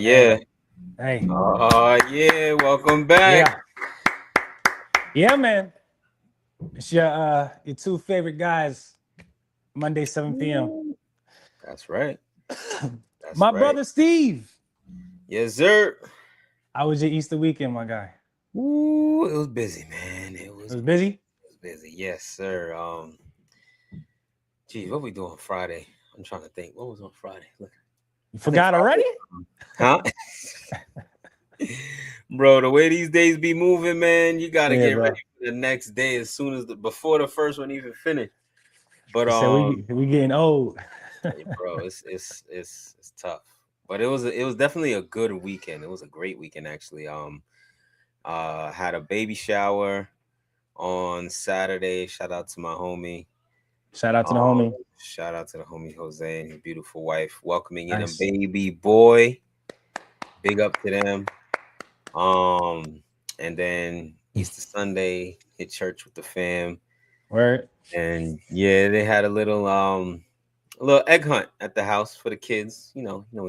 yeah. Hey. Yeah. Welcome back. Yeah. Yeah, man. It's your two favorite guys, Monday, 7 p.m. That's right. That's My right. brother Steve. Yes, sir. How was your Easter weekend, my guy? Ooh, it was busy, man. It was busy? It was busy. Yes, sir. Geez, what we do on Friday? I'm trying to think. What was on Friday? Look, You I think forgot Friday. already? Huh? Bro, the way these days be moving, man, you gotta Yeah, get bro. ready for the next day as soon as before the first one even finished. But They said we getting old. hey, bro, it's tough. But it was definitely a good weekend. It was a great weekend actually. Had a baby shower on Saturday. Shout out to my homie. Shout out to the Um, homie. Shout out to the homie Jose and his beautiful wife welcoming in a Nice. baby boy. Big up to them. And then Easter Sunday hit church with the fam. Word. And yeah, they had a little egg hunt at the house for the kids. We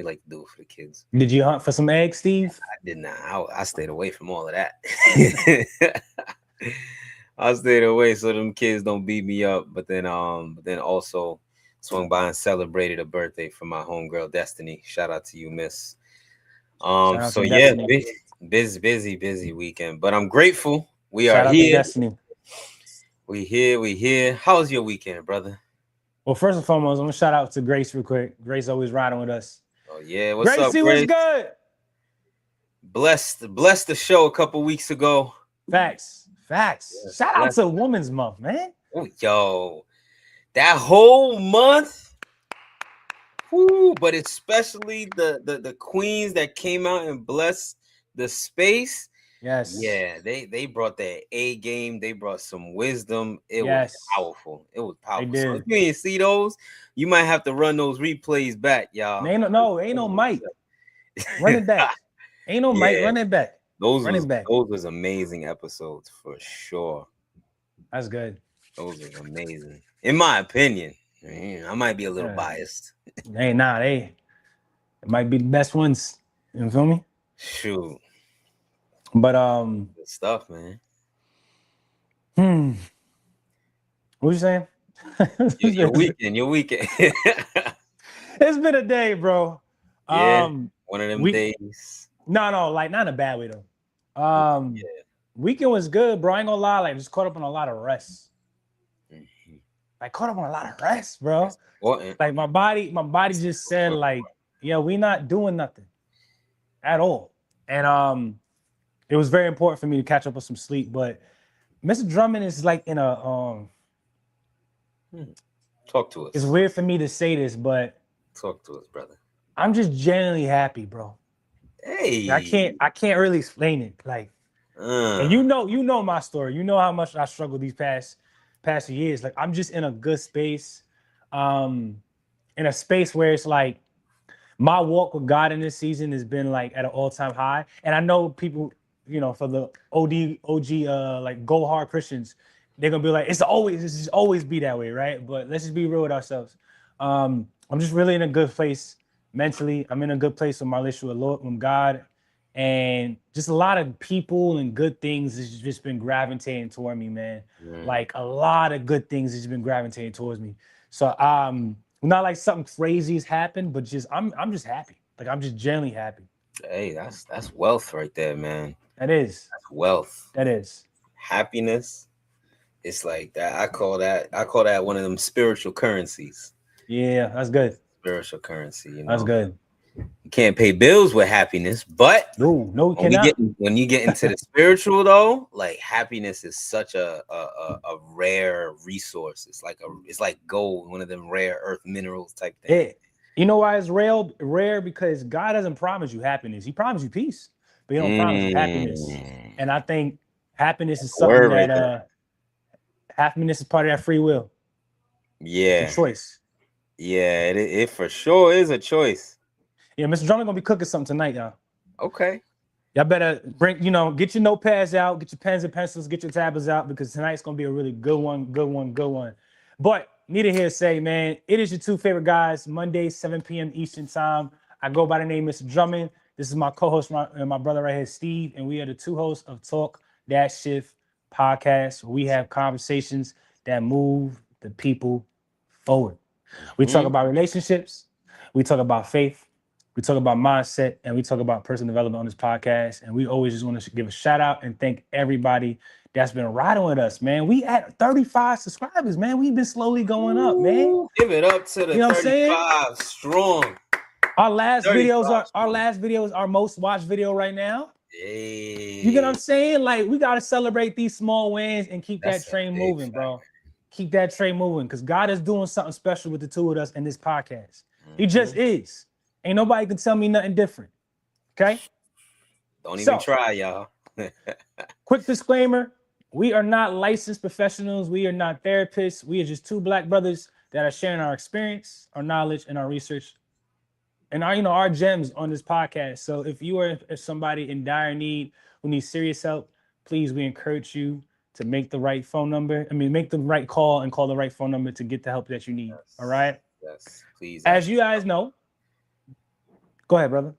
like to do it for the kids. Did you hunt for some eggs, Steve? I did not. I stayed away from all of that. I stayed away so them kids don't beat me up. But then also swung by and celebrated a birthday for my homegirl Destiny. Shout out to you, Miss. Shout out So to yeah, Destiny. busy weekend. But I'm grateful. We are Shout out to here. Destiny. We here. How was your weekend, brother? Well, first and foremost, I'm gonna shout out to Grace real quick. Grace always riding with us. Oh yeah, what's up, Gracie was Grace? good. Blessed the show a couple weeks ago. Facts. Yes, Shout out blessed. to Women's Month, man. Oh, yo, that whole month. Whoo, but especially the queens that came out and blessed the space. Yes. Yeah, they brought their A game. They brought some wisdom. It was Yes. powerful. It was powerful. They So did. if you didn't see those, you might have to run those replays back, y'all. Ain't no Mike. Run it back. Ain't no Mike. Yeah. Run it back. Those Run it back. was amazing episodes for sure. That's good. Those was amazing, in my opinion. I might be a little Yeah. biased. It might be the best ones. You feel me? Shoot, But good stuff, man. what you saying? Your weekend. It's been a day, bro. Yeah, one of them days. No, like not in a bad way though. Weekend was good, bro. I ain't gonna lie, like just caught up on a lot of rest. Like caught up on a lot of rest, bro. Like my body just said, like, yeah, we not doing nothing at all. And it was very important for me to catch up with some sleep. But Mr. Drummond is like in a Talk to us. It's weird for me to say this, but talk to us, brother. I'm just genuinely happy, bro. Hey, I can't really explain it. Like, and you know my story. You know how much I struggled these past few years. Like, I'm just in a good space, in a space where it's like my walk with God in this season has been like at an all-time high. And I know people, for the OG, like go hard Christians, they're gonna be like, it's just always be that way, right? But let's just be real with ourselves. I'm just really in a good place mentally. I'm in a good place with my relationship with God, and just a lot of people and good things has just been gravitating toward me, man. Like a lot of good things has been gravitating towards me. So not like something crazy has happened, but just I'm just happy. Like I'm just genuinely happy. Hey, that's wealth right there, man. That is. That's wealth. That is. Happiness. It's like that. I call that one of them spiritual currencies. Yeah, that's good. Spiritual currency, That's good. You can't pay bills with happiness, but no, when you get into the spiritual though, like happiness is such a rare resource. It's like gold, one of them rare earth minerals type thing. Yeah. You know why it's rare? Because God doesn't promise you happiness. He promises you peace, but he don't promise you happiness. And I think happiness is something that happiness is part of that free will. Yeah. It's a choice. Yeah, it for sure is a choice. Yeah, Mr. Drummond gonna be cooking something tonight, y'all. Okay. Y'all better get your notepads out, get your pens and pencils, get your tablets out, because tonight's gonna be a really good one. But need to hear say, man, it is your two favorite guys, Monday, 7 p.m. Eastern time. I go by the name Mr. Drummond. This is my co-host, my brother right here, Steve, and we are the two hosts of Talk That Shift podcast. We have conversations that move the people forward. We talk about relationships, we talk about faith, we talk about mindset, and we talk about personal development on this podcast. And we always just want to give a shout out and thank everybody that's been riding with us, man. We at 35 subscribers, man. We've been slowly going up, man. Give it up to the 35 strong. Our last videos are our most watched video right now. Hey. You get what I'm saying? Like, we gotta celebrate these small wins and keep that train moving, bro. Keep that train moving, because God is doing something special with the two of us in this podcast. He just is. Ain't nobody can tell me nothing different. Okay? Don't even try, y'all. Quick disclaimer: we are not licensed professionals. We are not therapists. We are just two black brothers that are sharing our experience, our knowledge, and our research, and our gems on this podcast. So if you are somebody in dire need who needs serious help, please, we encourage you to make the right phone number. Make the right call and call the right phone number to get the help that you need. Yes. All right? Yes, please. As you guys know, go ahead, brother.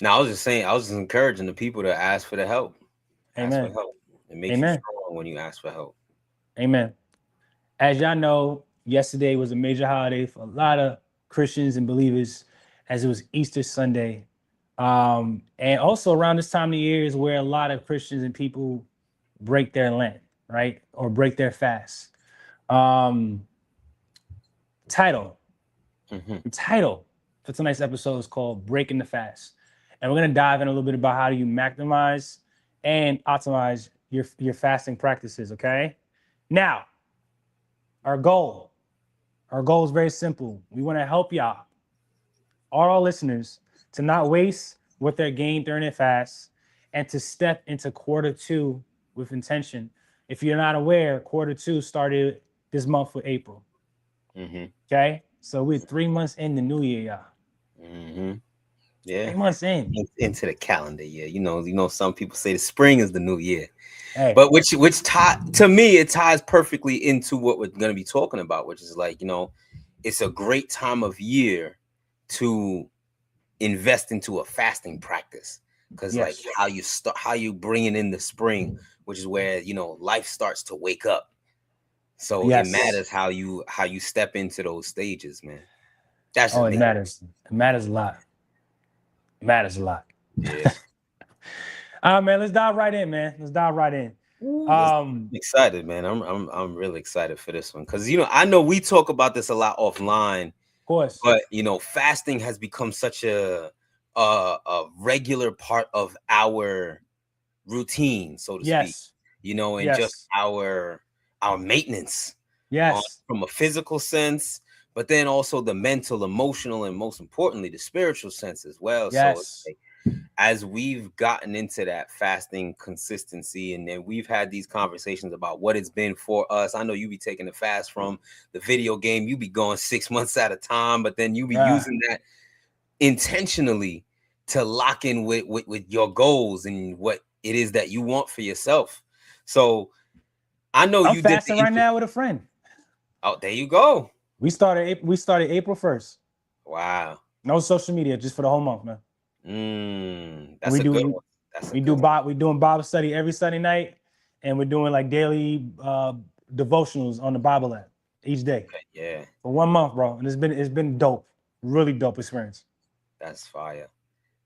No, I was just saying, I was just encouraging the people to ask for the help. Amen. Ask for help. It makes you strong when you ask for help. Amen. As y'all know, yesterday was a major holiday for a lot of Christians and believers, as it was Easter Sunday. And also around this time of the year is where a lot of Christians and people break their Lent, right? Or break their fast. Title for tonight's episode is called Breaking the Fast. And we're going to dive in a little bit about how do you maximize and optimize your fasting practices, okay? Now, our goal is very simple. We want to help y'all, all our listeners, to not waste what they're gained during their fast and to step into quarter two with intention. If you're not aware, quarter two started this month with April. Okay? So we're 3 months in the new year, y'all. Yeah. 3 months into the calendar year. You know, some people say the spring is the new year. Hey. But which to me, it ties perfectly into what we're going to be talking about, which is like, it's a great time of year to invest into a fasting practice, because like how you bring it in the spring, which is where life starts to wake up. So it matters how you step into those stages, man. It matters. It matters a lot. Yeah. All right, man. Let's dive right in, man. I'm excited, man. I'm really excited for this one, because I know we talk about this a lot offline. Of course. But fasting has become such a regular part of our routine, so to speak. And just our maintenance. Yes. From a physical sense, but then also the mental, emotional, and most importantly, the spiritual sense as well. Yes. So it's like, as we've gotten into that fasting consistency, and then we've had these conversations about what it's been for us. I know you be taking the fast from the video game. You be going 6 months at a time, but then you be using that intentionally to lock in with your goals and what it is that you want for yourself. So I know I'm fasting right now with a friend. Oh, there you go. We started April 1st. Wow. No social media, just for the whole month, man. That's a good one. We're doing Bible study every Sunday night, and we're doing like daily devotionals on the Bible app each day. Okay, yeah. For 1 month, bro. And it's been dope. Really dope experience. That's fire.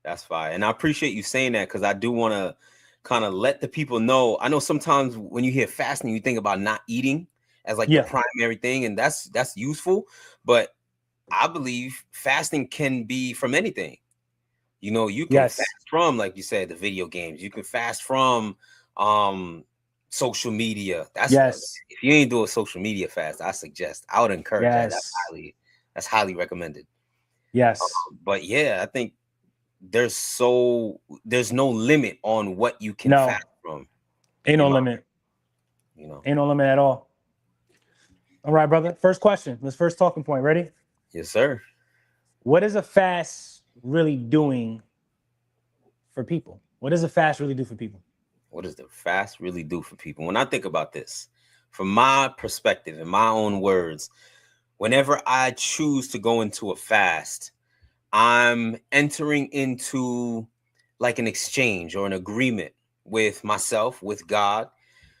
And I appreciate you saying that, because I do want to kind of let the people know. I know sometimes when you hear fasting, you think about not eating as like the primary thing, and that's useful. But I believe fasting can be from anything. You can fast from, like you said, the video games. You can fast from social media. If you ain't doing a social media fast, I would encourage that. That's highly recommended. Yes. But yeah, I think there's no limit on what you can fast from. Ain't no limit. Ain't no limit at all. All right, brother. First question. Let's first talking point. Ready? Yes, sir. What is a fast really doing for people? What does a fast really do for people? What does the fast really do for people? When I think about this, from my perspective, in my own words, whenever I choose to go into a fast, I'm entering into like an exchange or an agreement with myself, with God,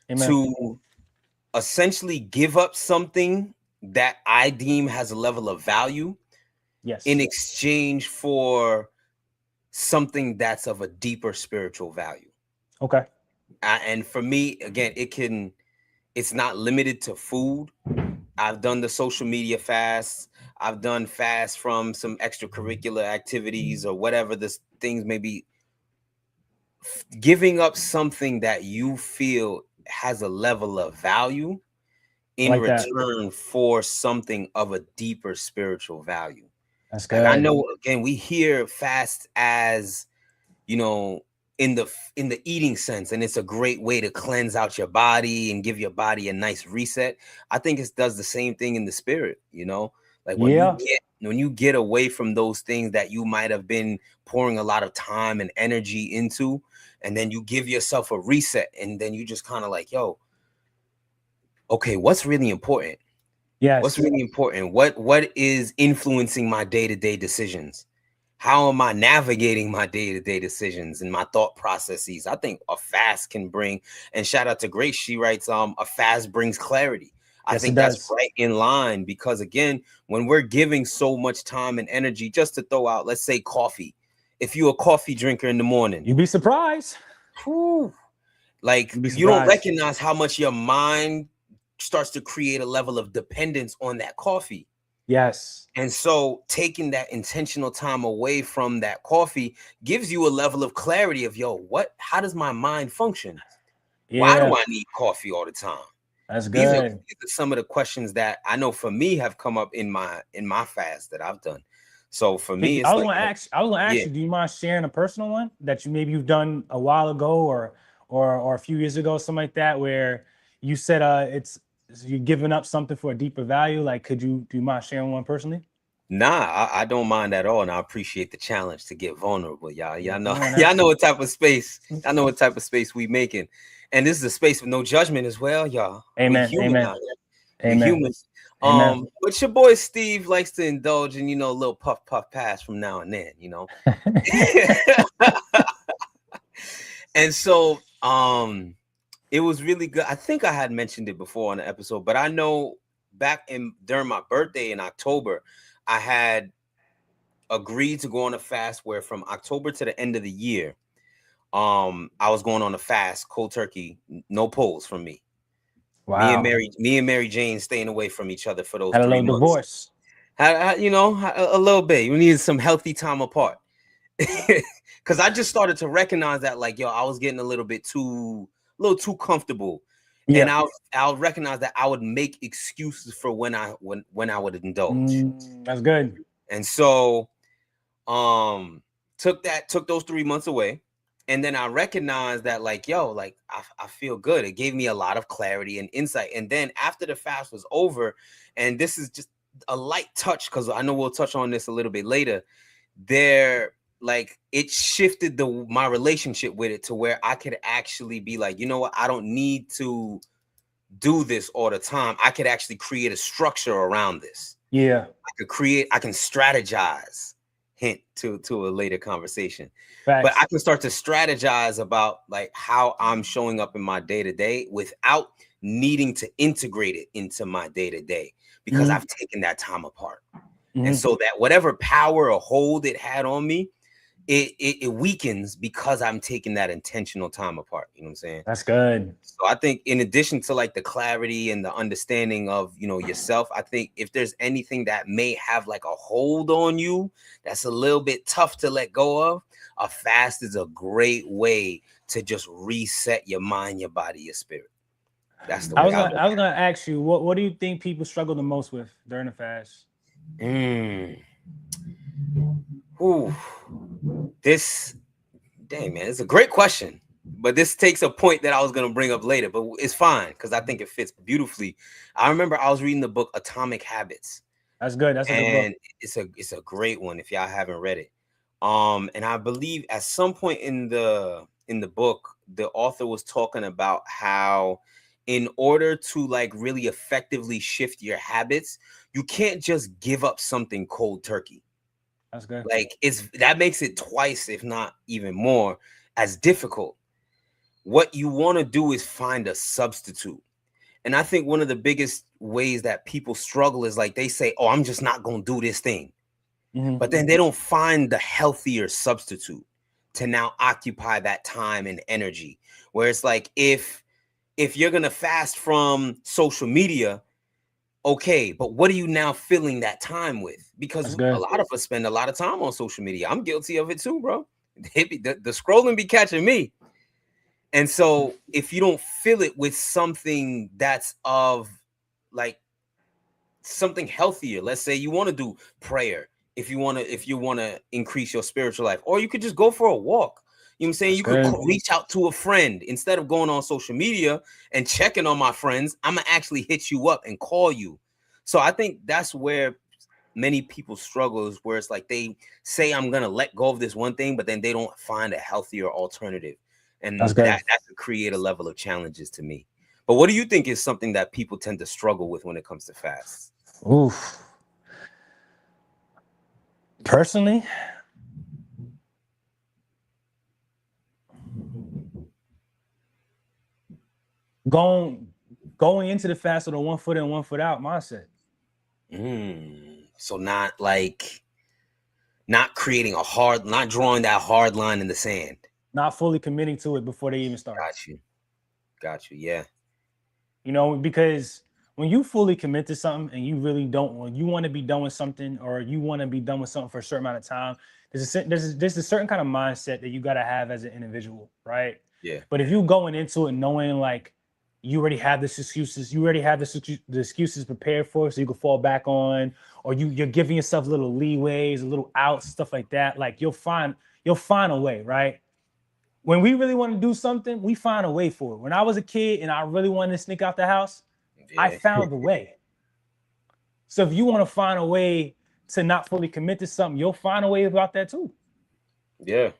Amen. to essentially give up something that I deem has a level of value in Yes. exchange for something that's of a deeper spiritual value. Okay. And for me, again, it's not limited to food. I've done the social media fasts. I've done fasts from some extracurricular activities or whatever this things may be. Giving up something that you feel has a level of value I in like that. return for something of a deeper spiritual value. That's Like, I good. know, again, we hear fast as, you know, in the eating sense, and it's a great way to cleanse out your body and give your body a nice reset. I think it does the same thing in the spirit, you know, like Yeah. when you get away from those things that you might have been pouring a lot of time and energy into, and then you give yourself a reset, and then you just kind of like, yo, okay, what's really important? What's Yes. really important? What is influencing my day-to-day decisions? How am I navigating my day-to-day decisions and my thought processes? I think a fast can bring, and shout out to Grace, she writes, a fast brings clarity. I Yes, it think that's does. right in line, because again, when we're giving so much time and energy just to throw out, let's say, coffee. If you're a coffee drinker in the morning, You'd be surprised. whew, like, You'd be you don't surprised. recognize how much your mind starts to create a level of dependence on that coffee. Yes. And so taking that intentional time away from that coffee gives you a level of clarity of, yo, how does my mind function? Why do Yeah. I need coffee all the time? That's These are good. some of the questions that I know for me have come up in my fast that I've done. So for me, I it's was like, gonna ask. I was gonna ask yeah. you. Do you mind sharing a personal one that you've done a while ago, or a few years ago, something like that, where you said it's you're giving up something for a deeper value? Like, do you mind sharing one personally? Nah, I don't mind at all, and I appreciate the challenge to get vulnerable, y'all. Yeah, Y'all come know, on y'all now. know what type of space, y'all know what type of space we making, and this is a space with no judgment as well, y'all. We Amen. human Amen. out here. We Amen. human. Amen. But your boy Steve likes to indulge in, a little puff pass from now and then. And so, it was really good. I think I had mentioned it before on the episode, but I know during my birthday in October, I had agreed to go on a fast where from October to the end of the year, I was going on a fast, cold turkey, no polls from me. Wow. Me and Mary Jane staying away from each other for those Had a 3 months. little divorce. A little bit. We needed some healthy time apart. Because I just started to recognize that, like, yo, I was getting a little too comfortable. And Yeah. I'll recognize that I would make excuses for when I would indulge. That's good. And so took those 3 months away. And then I recognized that, like, yo, like, I feel good. It gave me a lot of clarity and insight. And then after the fast was over, and this is just a light touch, because I know we'll touch on this a little bit later, like, it shifted my relationship with it to where I could actually be like, you know what, I don't need to do this all the time. I could actually create a structure around this. Yeah. I can strategize. Hint to a later conversation. Facts. But I can start to strategize about, like, how I'm showing up in my day-to-day without needing to integrate it into my day-to-day, because I've taken that time apart. And so that whatever power or hold it had on me, it weakens because I'm taking that intentional time apart. You know what I'm saying? That's good. So I think, in addition to, like, the clarity and the understanding of, yourself, I think if there's anything that may have, like, a hold on you that's a little bit tough to let go of, a fast is a great way to just reset your mind, your body, your spirit. That's the way I look I was at gonna ask you, what do you think people struggle the most with during the fast? it. Ooh, this, dang, man, it's a great question. But this takes a point that I was going to bring up later, but it's fine because I think it fits beautifully. I remember I was reading the book Atomic Habits, That's good. That's a good book. and it's a great one if y'all haven't read it. And I believe at some point in the book, the author was talking about how, in order to, like, really effectively shift your habits, you can't just give up something cold turkey. That's good. Like that makes it twice, if not even more, as difficult. What you want to do is find a substitute. And I think one of the biggest ways that people struggle is like they say, oh, I'm just not going to do this thing. But then they don't find the healthier substitute to now occupy that time and energy. Where it's like, if you're going to fast from social media, okay, but what are you now filling that time with? Because a lot of us spend a lot of time on social media. I'm guilty of it too, bro. The scrolling be catching me. And so if you don't fill it with something that's of like something healthier, let's say you want to do prayer, if you want to increase your spiritual life, or you could just go for a walk. You know what I'm saying? You could reach out to a friend instead of going on social media and checking on my friends. I'm gonna actually hit you up and call you. So I think that's where many people struggle, is where it's like they say, I'm gonna let go of this one thing, but then they don't find a healthier alternative. And that could create a level of challenges to me. But what do you think is something that people tend to struggle with when it comes to fasts? Oof. Personally, going into the fast with a 1 foot in, 1 foot out mindset. So not creating not drawing that hard line in the sand. Not fully committing to it before they even start. Got you. Yeah. You know, because when you fully commit to something and you really don't, you want to be done with something, or you want to be done with something for a certain amount of time, there's a certain kind of mindset that you got to have as an individual, right? Yeah. But if you going into it knowing like you already have the excuses prepared for, so you can fall back on, or you're giving yourself little leeways, a little outs, stuff like that, like you'll find a way, right? When we really want to do something, we find a way for it. When I was a kid and I really wanted to sneak out the house, I found a way. So if you want to find a way to not fully commit to something, you'll find a way about that too. Yeah.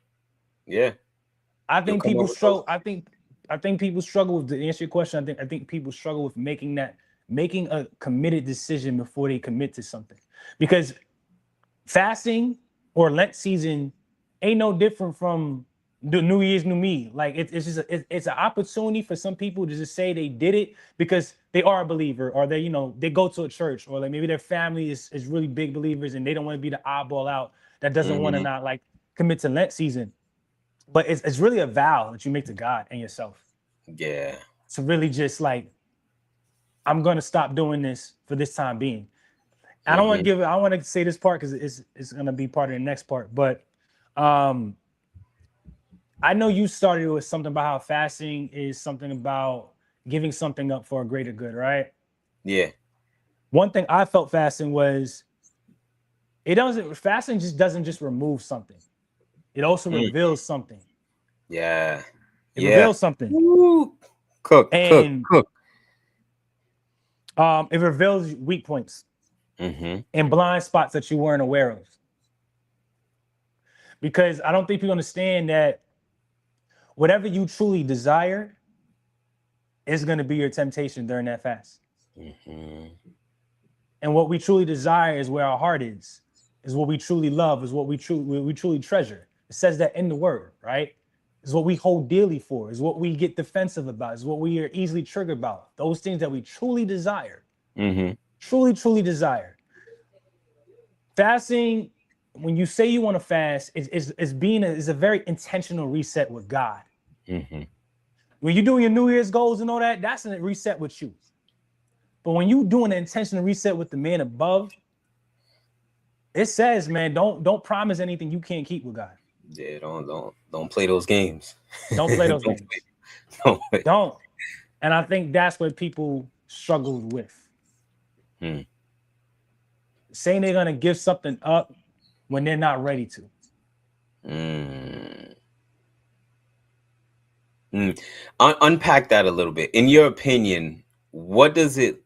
I think people struggle. I think people struggle with, to answer your question. I think people struggle with making a committed decision before they commit to something, because fasting or Lent season ain't no different from the New Year's New Me. Like it's just it's an opportunity for some people to just say they did it because they are a believer, or they they go to a church, or like maybe their family is really big believers and they don't want to be the oddball out that doesn't want to not like commit to Lent season. But it's really a vow that you make to God and yourself. Yeah. To really just like, I'm gonna stop doing this for this time being. I don't want to I want to say this part because it's gonna be part of the next part, but I know you started with something about how fasting is something about giving something up for a greater good, right? Yeah. One thing I felt fasting was fasting just doesn't just remove something. It also reveals something. Yeah. It reveals something. Woo. Cook. It reveals weak points and blind spots that you weren't aware of. Because I don't think people understand that whatever you truly desire is going to be your temptation during that fast. And what we truly desire is where our heart is what we truly love, is what we truly treasure. It says that in the word, right? Is what we hold dearly for, is what we get defensive about, is what we are easily triggered about. Those things that we truly desire, truly desire. Fasting, when you say you want to fast, is a very intentional reset with God. When you're doing your New Year's goals and all that, that's a reset with you. But when you doing an intentional reset with the man above, it says, man, don't promise anything you can't keep with God. Yeah, don't play those games. Don't play those games. Don't. And I think that's what people struggle with. Saying they're gonna give something up when they're not ready to. Unpack that a little bit. In your opinion, what would it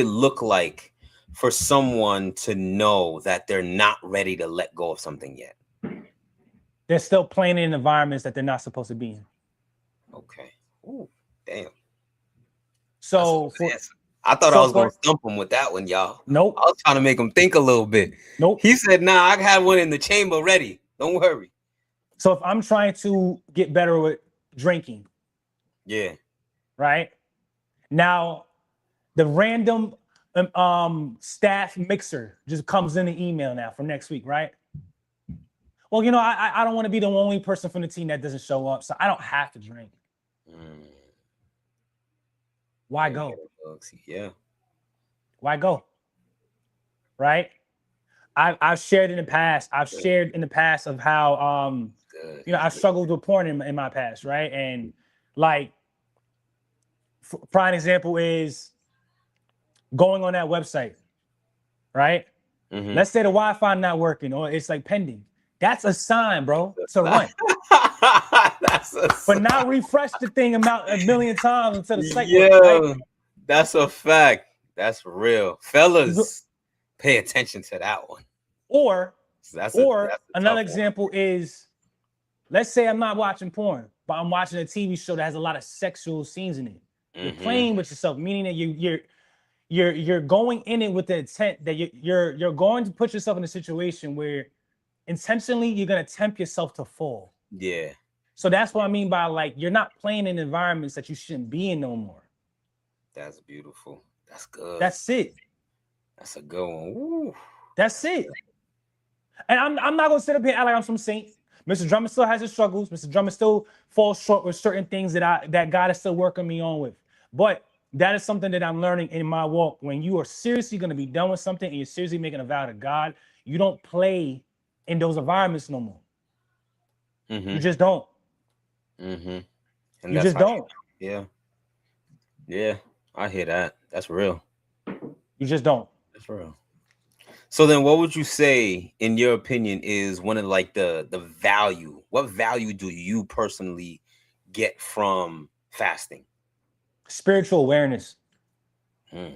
look like for someone to know that they're not ready to let go of something yet? They're still playing in environments that they're not supposed to be in. Okay. Ooh, damn. So I thought I So was gonna stump him with that one, y'all. nope. I was trying to make him think a little bit. Nope. He said, "Nah, I had one in the chamber ready. Don't worry." So if I'm trying to get better with drinking, yeah, right now, the random staff mixer just comes in the email now for next week, right? Well, I don't want to be the only person from the team that doesn't show up, so I don't have to drink. Why go? Yeah. Why go? Right? I've shared in the past. I've shared in the past of how I've struggled with porn in my past, right? And like, prime example is going on that website, right? Mm-hmm. Let's say the Wi-Fi not working or it's like pending. That's a sign, bro, to run. But not refresh the thing a million times until the site works, right? That's a fact. That's real. Fellas, pay attention to that one. Or another example is, let's say I'm not watching porn, but I'm watching a TV show that has a lot of sexual scenes in it. Mm-hmm. You're playing with yourself, meaning that you're going in it with the intent that you're going to put yourself in a situation where intentionally you're gonna tempt yourself to fall. Yeah. So that's what I mean by, like, you're not playing in environments that you shouldn't be in no more. That's beautiful. That's good. That's it. That's a good one. Woo. That's it. And I'm not gonna sit up here and act like I'm some saint. Mr. Drummond still has his struggles. Mr. Drummond still falls short with certain things that God is still working me on with. But that is something that I'm learning in my walk. When you are seriously going to be done with something and you're seriously making a vow to God, you don't play in those environments no more. Mm-hmm. You just don't. Mm-hmm. And you just don't. Yeah. Yeah. I hear that. That's real. You just don't. That's real. So then what would you say, in your opinion, is one of like the value? What value do you personally get from fasting? Spiritual awareness. I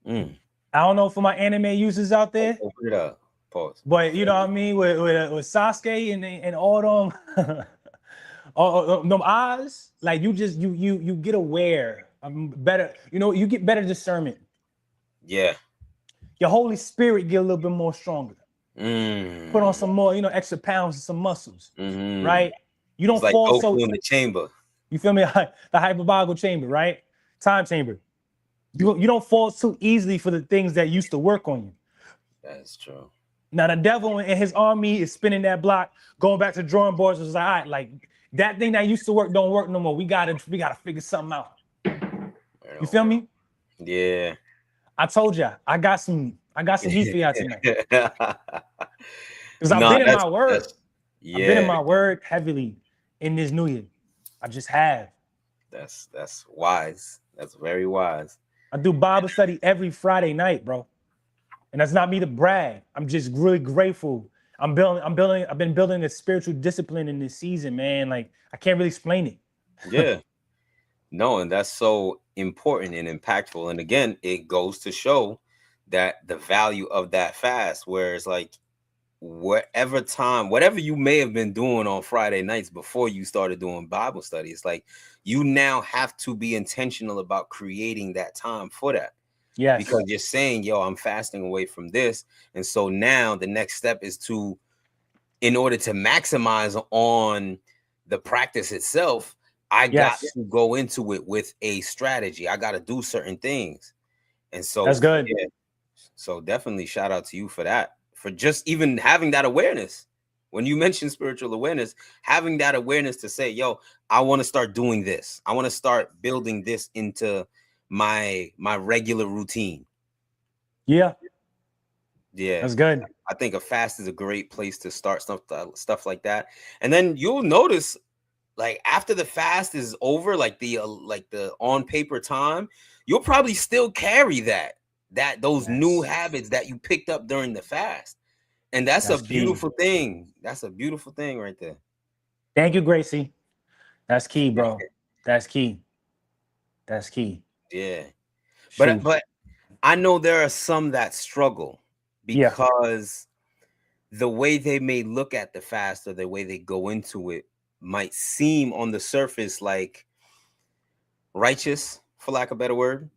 don't know for my anime users out there. Open it up. Pause. But you know what I mean, with Sasuke and all them, all them eyes, like you get aware. Better, you get better discernment. Yeah. Your Holy Spirit get a little bit more stronger. Put on some more, extra pounds and some muscles, right? You don't fall so in the chamber. You feel me? The hyperbolical chamber, right? Time chamber. You don't fall too easily for the things that used to work on you. That's true. Now the devil and his army is spinning that block, going back to drawing boards. It's like, all right, like that thing that used to work don't work no more. We gotta figure something out. You feel me? Yeah. I told you, I got some heat for y'all tonight. Because I've been in my word. I've been in my word heavily in this new year. I just have. That's wise. That's very wise. I do Bible study every Friday night, bro. And that's not me to brag. I'm just really grateful. I've been building a spiritual discipline in this season, man. Like, I can't really explain it. Yeah. No, and that's so important and impactful. And again, it goes to show that the value of that fast, where it's like, whatever you may have been doing on Friday nights before you started doing Bible study, it's like you now have to be intentional about creating that time for that. Yes. Because you're saying, yo, I'm fasting away from this. And so now the next step is in order to maximize on the practice itself, I got to go into it with a strategy. I got to do certain things. And so that's good. Yeah, so definitely shout out to you for that. For just even having that awareness. When you mention spiritual awareness, having that awareness to say, yo, I want to start doing this. I want to start building this into my regular routine. Yeah. Yeah. That's good. I think a fast is a great place to start stuff like that. And then you'll notice, like, after the fast is over, like the on paper time, you'll probably still carry those new habits that you picked up during the fast. And that's a beautiful thing. That's a beautiful thing right there. Thank you, Gracie. That's key, bro. That's key. That's key. Yeah. But I know there are some that struggle because the way they may look at the fast or the way they go into it might seem on the surface like righteous, for lack of a better word.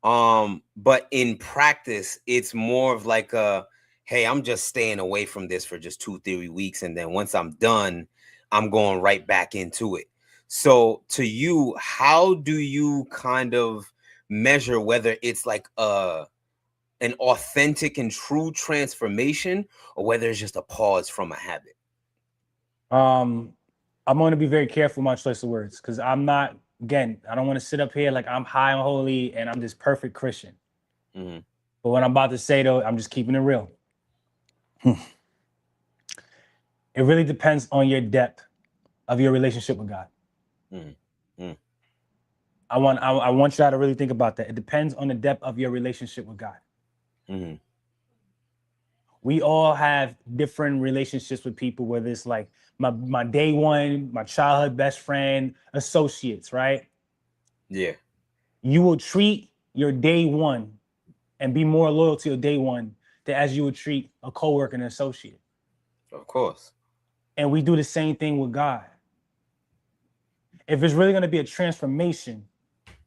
But in practice, it's more of like a, hey, I'm just staying away from this for just 2-3 weeks, and then once I'm done, I'm going right back into it. So to you, how do you kind of measure whether it's like an authentic and true transformation, or whether it's just a pause from a habit? I'm going to be very careful with my choice of words, because I'm not, again, I don't want to sit up here like I'm high and holy and I'm this perfect Christian. Mm-hmm. But what I'm about to say, though, I'm just keeping it real. It really depends on your depth of your relationship with God. Mm-hmm. I want y'all to really think about that. It depends on the depth of your relationship with God. Mm-hmm. We all have different relationships with people, whether it's like my day one, my childhood best friend, associates, right? Yeah. You will treat your day one and be more loyal to your day one than as you would treat a coworker and an associate. Of course. And we do the same thing with God. If it's really going to be a transformation,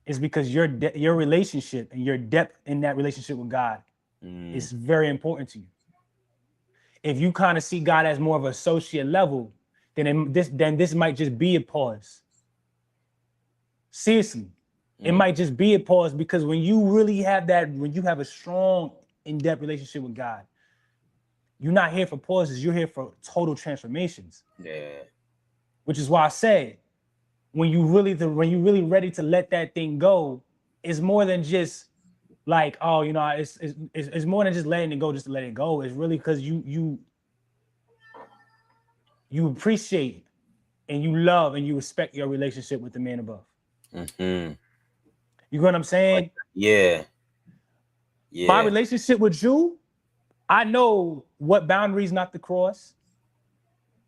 it's because your relationship and your depth in that relationship with God is very important to you. If you kind of see God as more of an associate level, then this might just be a pause. Seriously, it might just be a pause, because when you really have that, when you have a strong, in-depth relationship with God, you're not here for pauses. You're here for total transformations. Yeah. Which is why I say, when you really ready to let that thing go, it's more than just like, oh, it's more than just letting it go just to let it go. It's really because you appreciate and you love and you respect your relationship with the man above. Mm-hmm. You know what I'm saying? Yeah. My Yeah. relationship with you, I know what boundaries not to cross.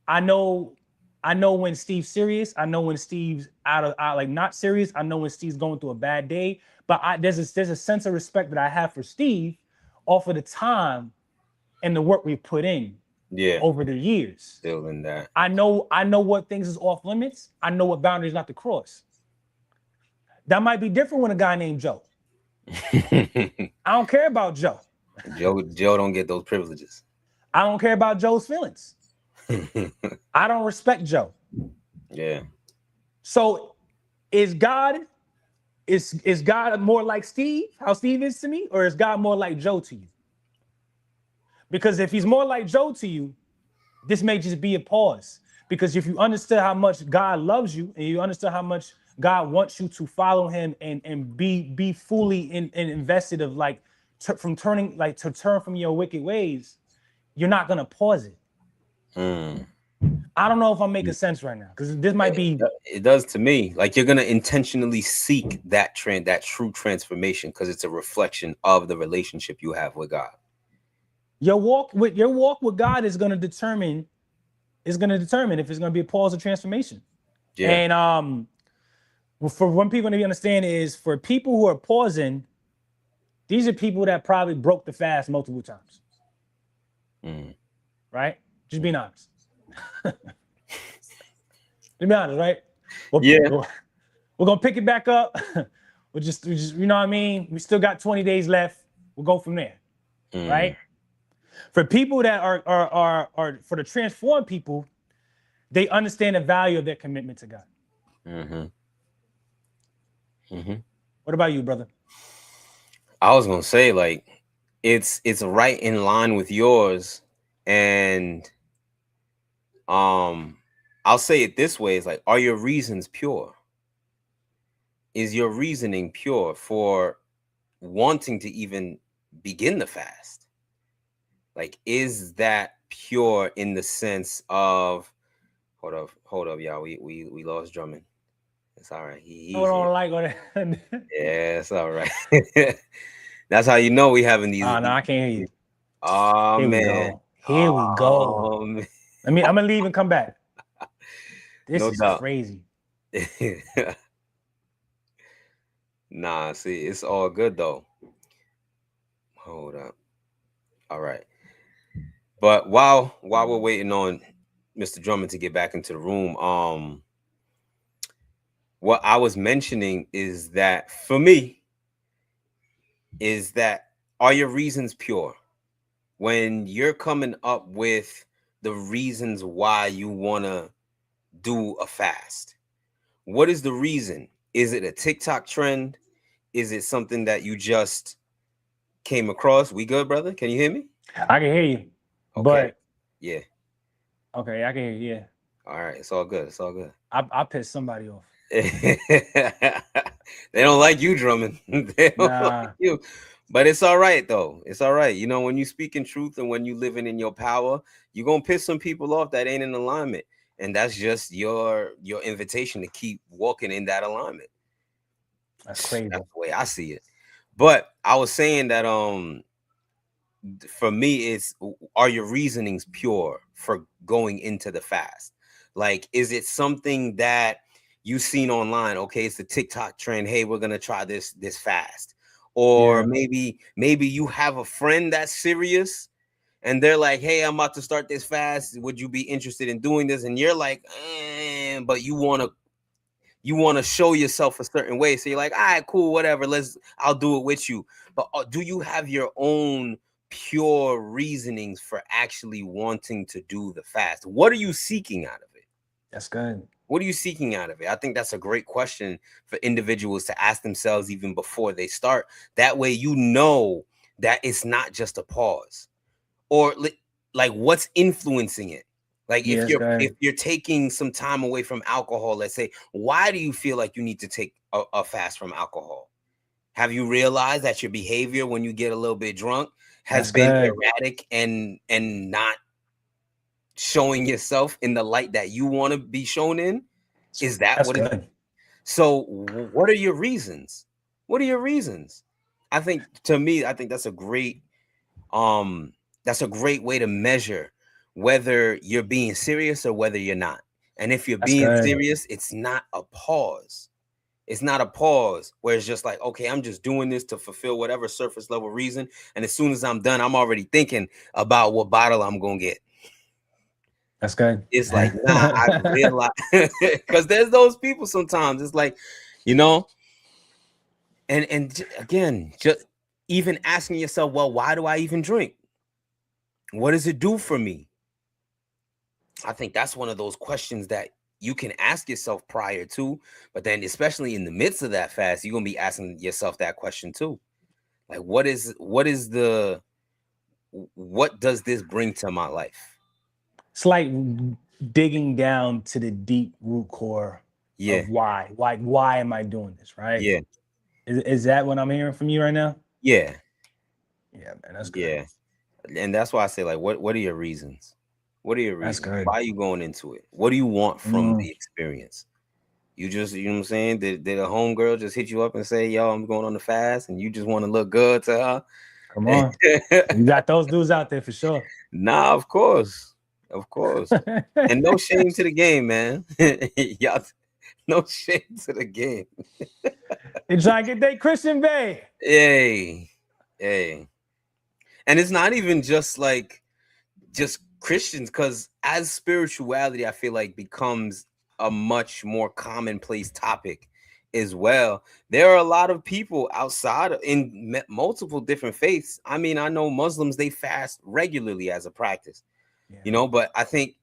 I know when Steve's serious. I know when Steve's out like not serious. I know when Steve's going through a bad day. But there's a sense of respect that I have for Steve off of the time and the work we've put in over the years. Still in that. I know what things is off limits. I know what boundaries not to cross. That might be different with a guy named Joe. I don't care about Joe. Joe don't get those privileges. I don't care about Joe's feelings. I don't respect Joe. Yeah. So is God more like Steve, how Steve is to me, or is God more like Joe to you? Because if he's more like Joe to you, this may just be a pause. Because if you understood how much God loves you and you understood how much God wants you to follow him and be fully invested of like to turn from your wicked ways, you're not gonna pause it. I don't know if I'm making sense right now, because this might be. It does to me. Like, you're gonna intentionally seek that true transformation, because it's a reflection of the relationship you have with God. Your walk with God is gonna determine if it's gonna be a pause or transformation. Yeah. And for one people to understand is, for people who are pausing, these are people that probably broke the fast multiple times. Right? Just being honest. To be honest, right? We're gonna pick it back up. we just you know what I mean? We still got 20 days left. We'll go from there. Right? For people that are for the transformed people, they understand the value of their commitment to God. What about you, brother? I was gonna say, like, it's right in line with yours, and I'll say it this way: it's like, are your reasons pure? Is your reasoning pure for wanting to even begin the fast? Like, is that pure in the sense of, hold up, y'all, we lost Drummond. It's all right. He's don't like on it. Yeah, it's all right. That's how you know we having these. Oh no, I can't hear you. Oh Here man. Here we go. Man. I'm gonna leave and come back. This is crazy. Nah, see, it's all good though. Hold up. All right. But while we're waiting on Mr. Drummond to get back into the room, what I was mentioning is that for me, is that, are your reasons pure? When you're coming up with the reasons why you want to do a fast, what is the reason? Is it a TikTok trend? Is it something that you just came across? We good, brother? Can you hear me? I can hear you, Okay. but Yeah. okay, I can hear you. Yeah, All right. It's all good. It's all good. I pissed somebody off. They don't like you drumming. They don't like Nah, you. But it's all right though. It's all right. You know, when you speak in truth and when you living in your power, you're gonna piss some people off that ain't in alignment. And that's just your invitation to keep walking in that alignment. that's That's crazy. the way I see it. But I was saying that for me, it's, are your reasonings pure for going into the fast? Like, is it something that you seen online? Okay, it's the TikTok trend. Hey, we're gonna try this fast. Or Yeah, maybe you have a friend that's serious and they're like, hey, I'm about to start this fast. Would you be interested in doing this? And you're like, but you want to show yourself a certain way. So you're like, all right, cool, whatever. I'll do it with you. But do you have your own pure reasonings for actually wanting to do the fast? What are you seeking out of it? that's good. What are you seeking out of it? I think that's a great question for individuals to ask themselves even before they start. That way, you know that it's not just a pause, or like what's influencing it. Like Yeah, if that's you're good. taking some time away from alcohol, let's say, why do you feel like you need to take a fast from alcohol? Have you realized that your behavior when you get a little bit drunk has That's been good. erratic and not showing yourself in the light that you want to be shown in? Is that That's what it? good. So what are your reasons? What are your reasons? I think, to me, I think um that's a great way to measure whether you're being serious or whether you're not. And if you're That's being good. serious, it's not a pause. It's not a pause where it's just like, okay, I'm just doing this to fulfill whatever surface level reason, and as soon as I'm done, I'm already thinking about what bottle I'm gonna get. That's good. It's like, nah, I realize, because there's those people sometimes. It's like, you know, again, just even asking yourself, well, why do I even drink? What does it do for me? I think that's one of those questions that you can ask yourself prior to, but then especially in the midst of that fast, you're gonna be asking yourself that question too. Like, what does this bring to my life? It's like digging down to the deep root core Yeah, of why. Like, why am I doing this? Right? yeah, Is that what I'm hearing from you right now? yeah, Yeah, man, that's good. yeah. And that's why I say, like, what are your reasons? What are your That's reasons? good. Why are you going into it? What do you want from Mm, the experience? You just, you know what I'm saying? Did a homegirl just hit you up and say, yo, I'm going on the fast, and you just want to look good to come her? on. You got those dudes out there for sure. Nah, of course. Of course. And no shame to the game, man. Y'all, no shame to the game. They try to get that Christian Bay. Hey, hey. And it's not even just like just Christians, because as spirituality, I feel like becomes a much more commonplace topic as well. There are a lot of people outside in multiple different faiths. I mean, I know Muslims, they fast regularly as a practice, Yeah, but I think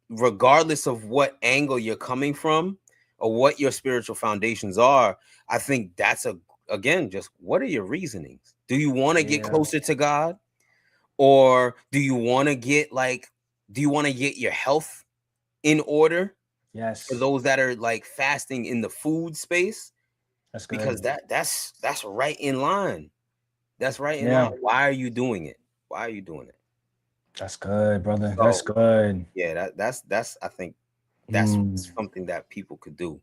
regardless of what angle you're coming from or what your spiritual foundations are, I think that's again, just what are your reasonings? Do you want to get yeah, closer to God? Or do you want to get do you want to get your health in order, for yes, those that are like fasting in the food space? that's Because good. that's right in line. That's right in line. Yeah, Why are you doing it? Why are you doing it? that's good, brother. That's So good. yeah, that's I think that's Mm. something that people could do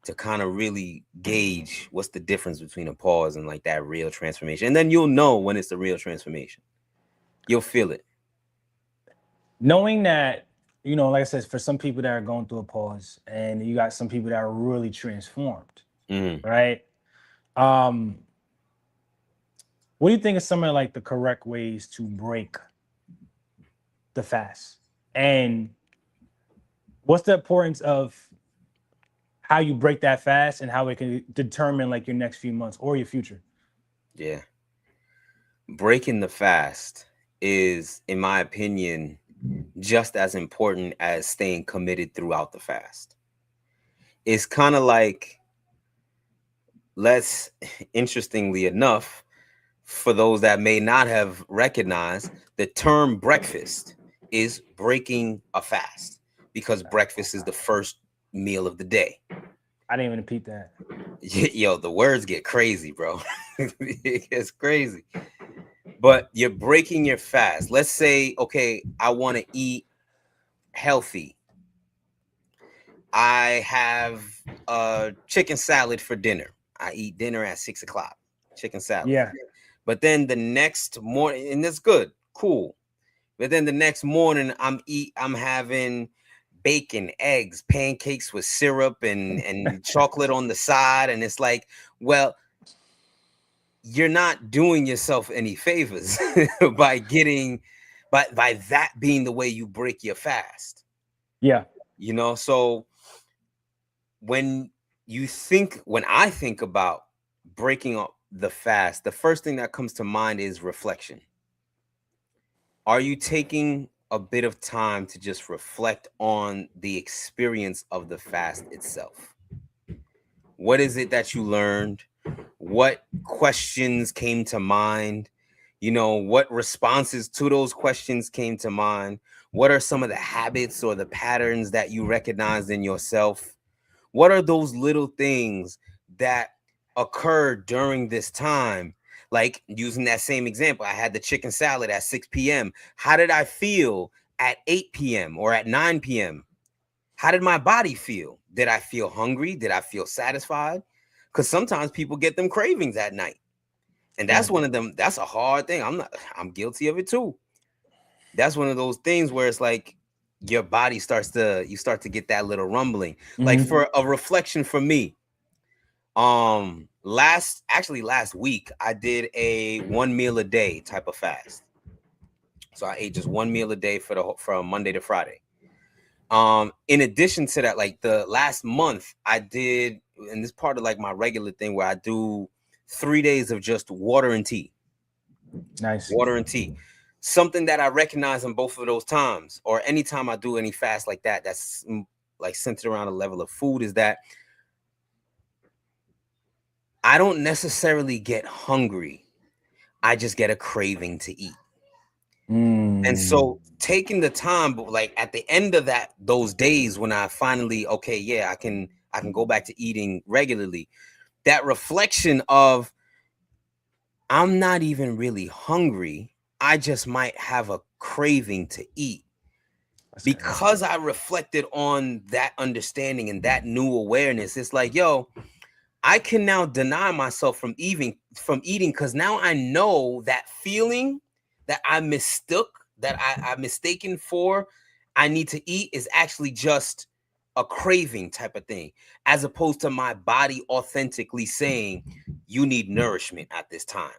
to kind of really gauge what's the difference between a pause and like that real transformation. And then you'll know when it's the real transformation. You'll feel it. Knowing that, like I said, for some people that are going through a pause, and you got some people that are really transformed, Mhm. right? Um, what do you think is some of like the correct ways to break the fast? And what's the importance of how you break that fast and how it can determine like your next few months or your future? Yeah. Breaking the fast is, in my opinion, just as important as staying committed throughout the fast. It's kind of like, let's, interestingly enough, for those that may not have recognized, the term breakfast is breaking a fast because breakfast is the first meal of the day. I didn't even repeat that. Yo, the words get crazy, bro. It gets crazy. But you're breaking your fast. Let's say, okay, I want to eat healthy. I have a chicken salad for dinner. I eat dinner at 6 o'clock. Chicken salad. Yeah. But then the next morning, and that's good, cool. But then the next morning, I'm having bacon, eggs, pancakes with syrup and chocolate on the side, and it's like, well, you're not doing yourself any favors by getting by that being the way you break your fast. Yeah. So when I think about breaking up the fast, the first thing that comes to mind is reflection. Are you taking a bit of time to just reflect on the experience of the fast itself? What is it that you learned? What questions came to mind? What responses to those questions came to mind? What are some of the habits or the patterns that you recognized in yourself? What are those little things that occurred during this time? Like, using that same example, I had the chicken salad at 6 p.m. How did I feel at 8 p.m. or at 9 p.m.? How did my body feel? Did I feel hungry? Did I feel satisfied? Because sometimes people get them cravings at night. And that's one of them. That's a hard thing. I'm guilty of it too. That's one of those things where it's like your body you start to get that little rumbling. Like, for a reflection for me, last week I did a 1 meal a day type of fast. So I ate just 1 meal a day from Monday to Friday. In addition to that, like the last month I did, and this is part of like my regular thing where I do 3 days of just water and tea. Nice. Water and tea. Something that I recognize in both of those times, or anytime I do any fast like that, that's like centered around a level of food, is that I don't necessarily get hungry. I just get a craving to eat. And so taking the time, but like at the end of those days when I finally, okay, yeah, I can go back to eating regularly, that reflection of, I'm not even really hungry. I just might have a craving to eat. Because I reflected on that understanding and that new awareness. It's like, yo, I can now deny myself from eating because now I know that feeling that I'm mistaken for I need to eat is actually just a craving type of thing, as opposed to my body authentically saying you need nourishment at this time.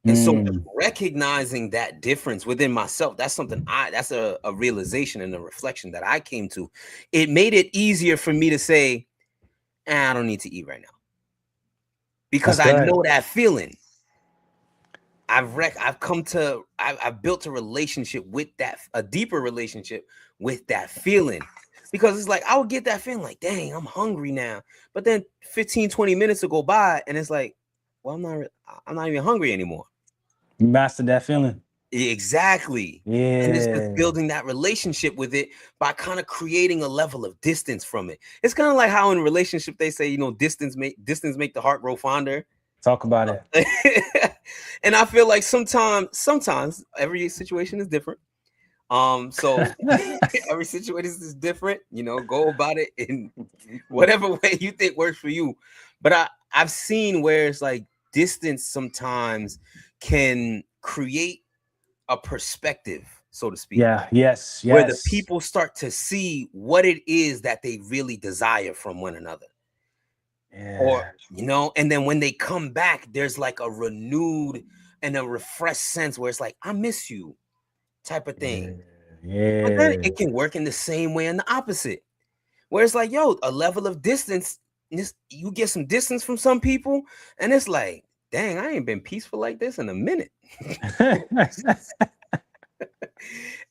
And so recognizing that difference within myself, that's a realization and a reflection that I came to. It made it easier for me to say, I don't need to eat right now. Because I know that feeling. I've built a relationship with that, a deeper relationship with that feeling. Because it's like, I would get that feeling like, dang, I'm hungry now. But then 15, 20 minutes will go by and it's like, well, I'm not even hungry anymore. You mastered that feeling. Exactly. Yeah. And it's just building that relationship with it by kind of creating a level of distance from it. It's kind of like how in relationship they say, distance make the heart grow fonder. Talk about it. And I feel like sometimes every situation is different. So every situation is different, go about it in whatever way you think works for you. But I've seen where it's like distance sometimes can create a perspective, so to speak. Yeah. Yes. Where the people start to see what it is that they really desire from one another. Yeah. Or, and then when they come back, there's like a renewed and a refreshed sense where it's like, I miss you type of thing. Yeah. But then it can work in the same way in the opposite, where it's like, yo, a level of distance, you get some distance from some people, and it's like, dang, I ain't been peaceful like this in a minute.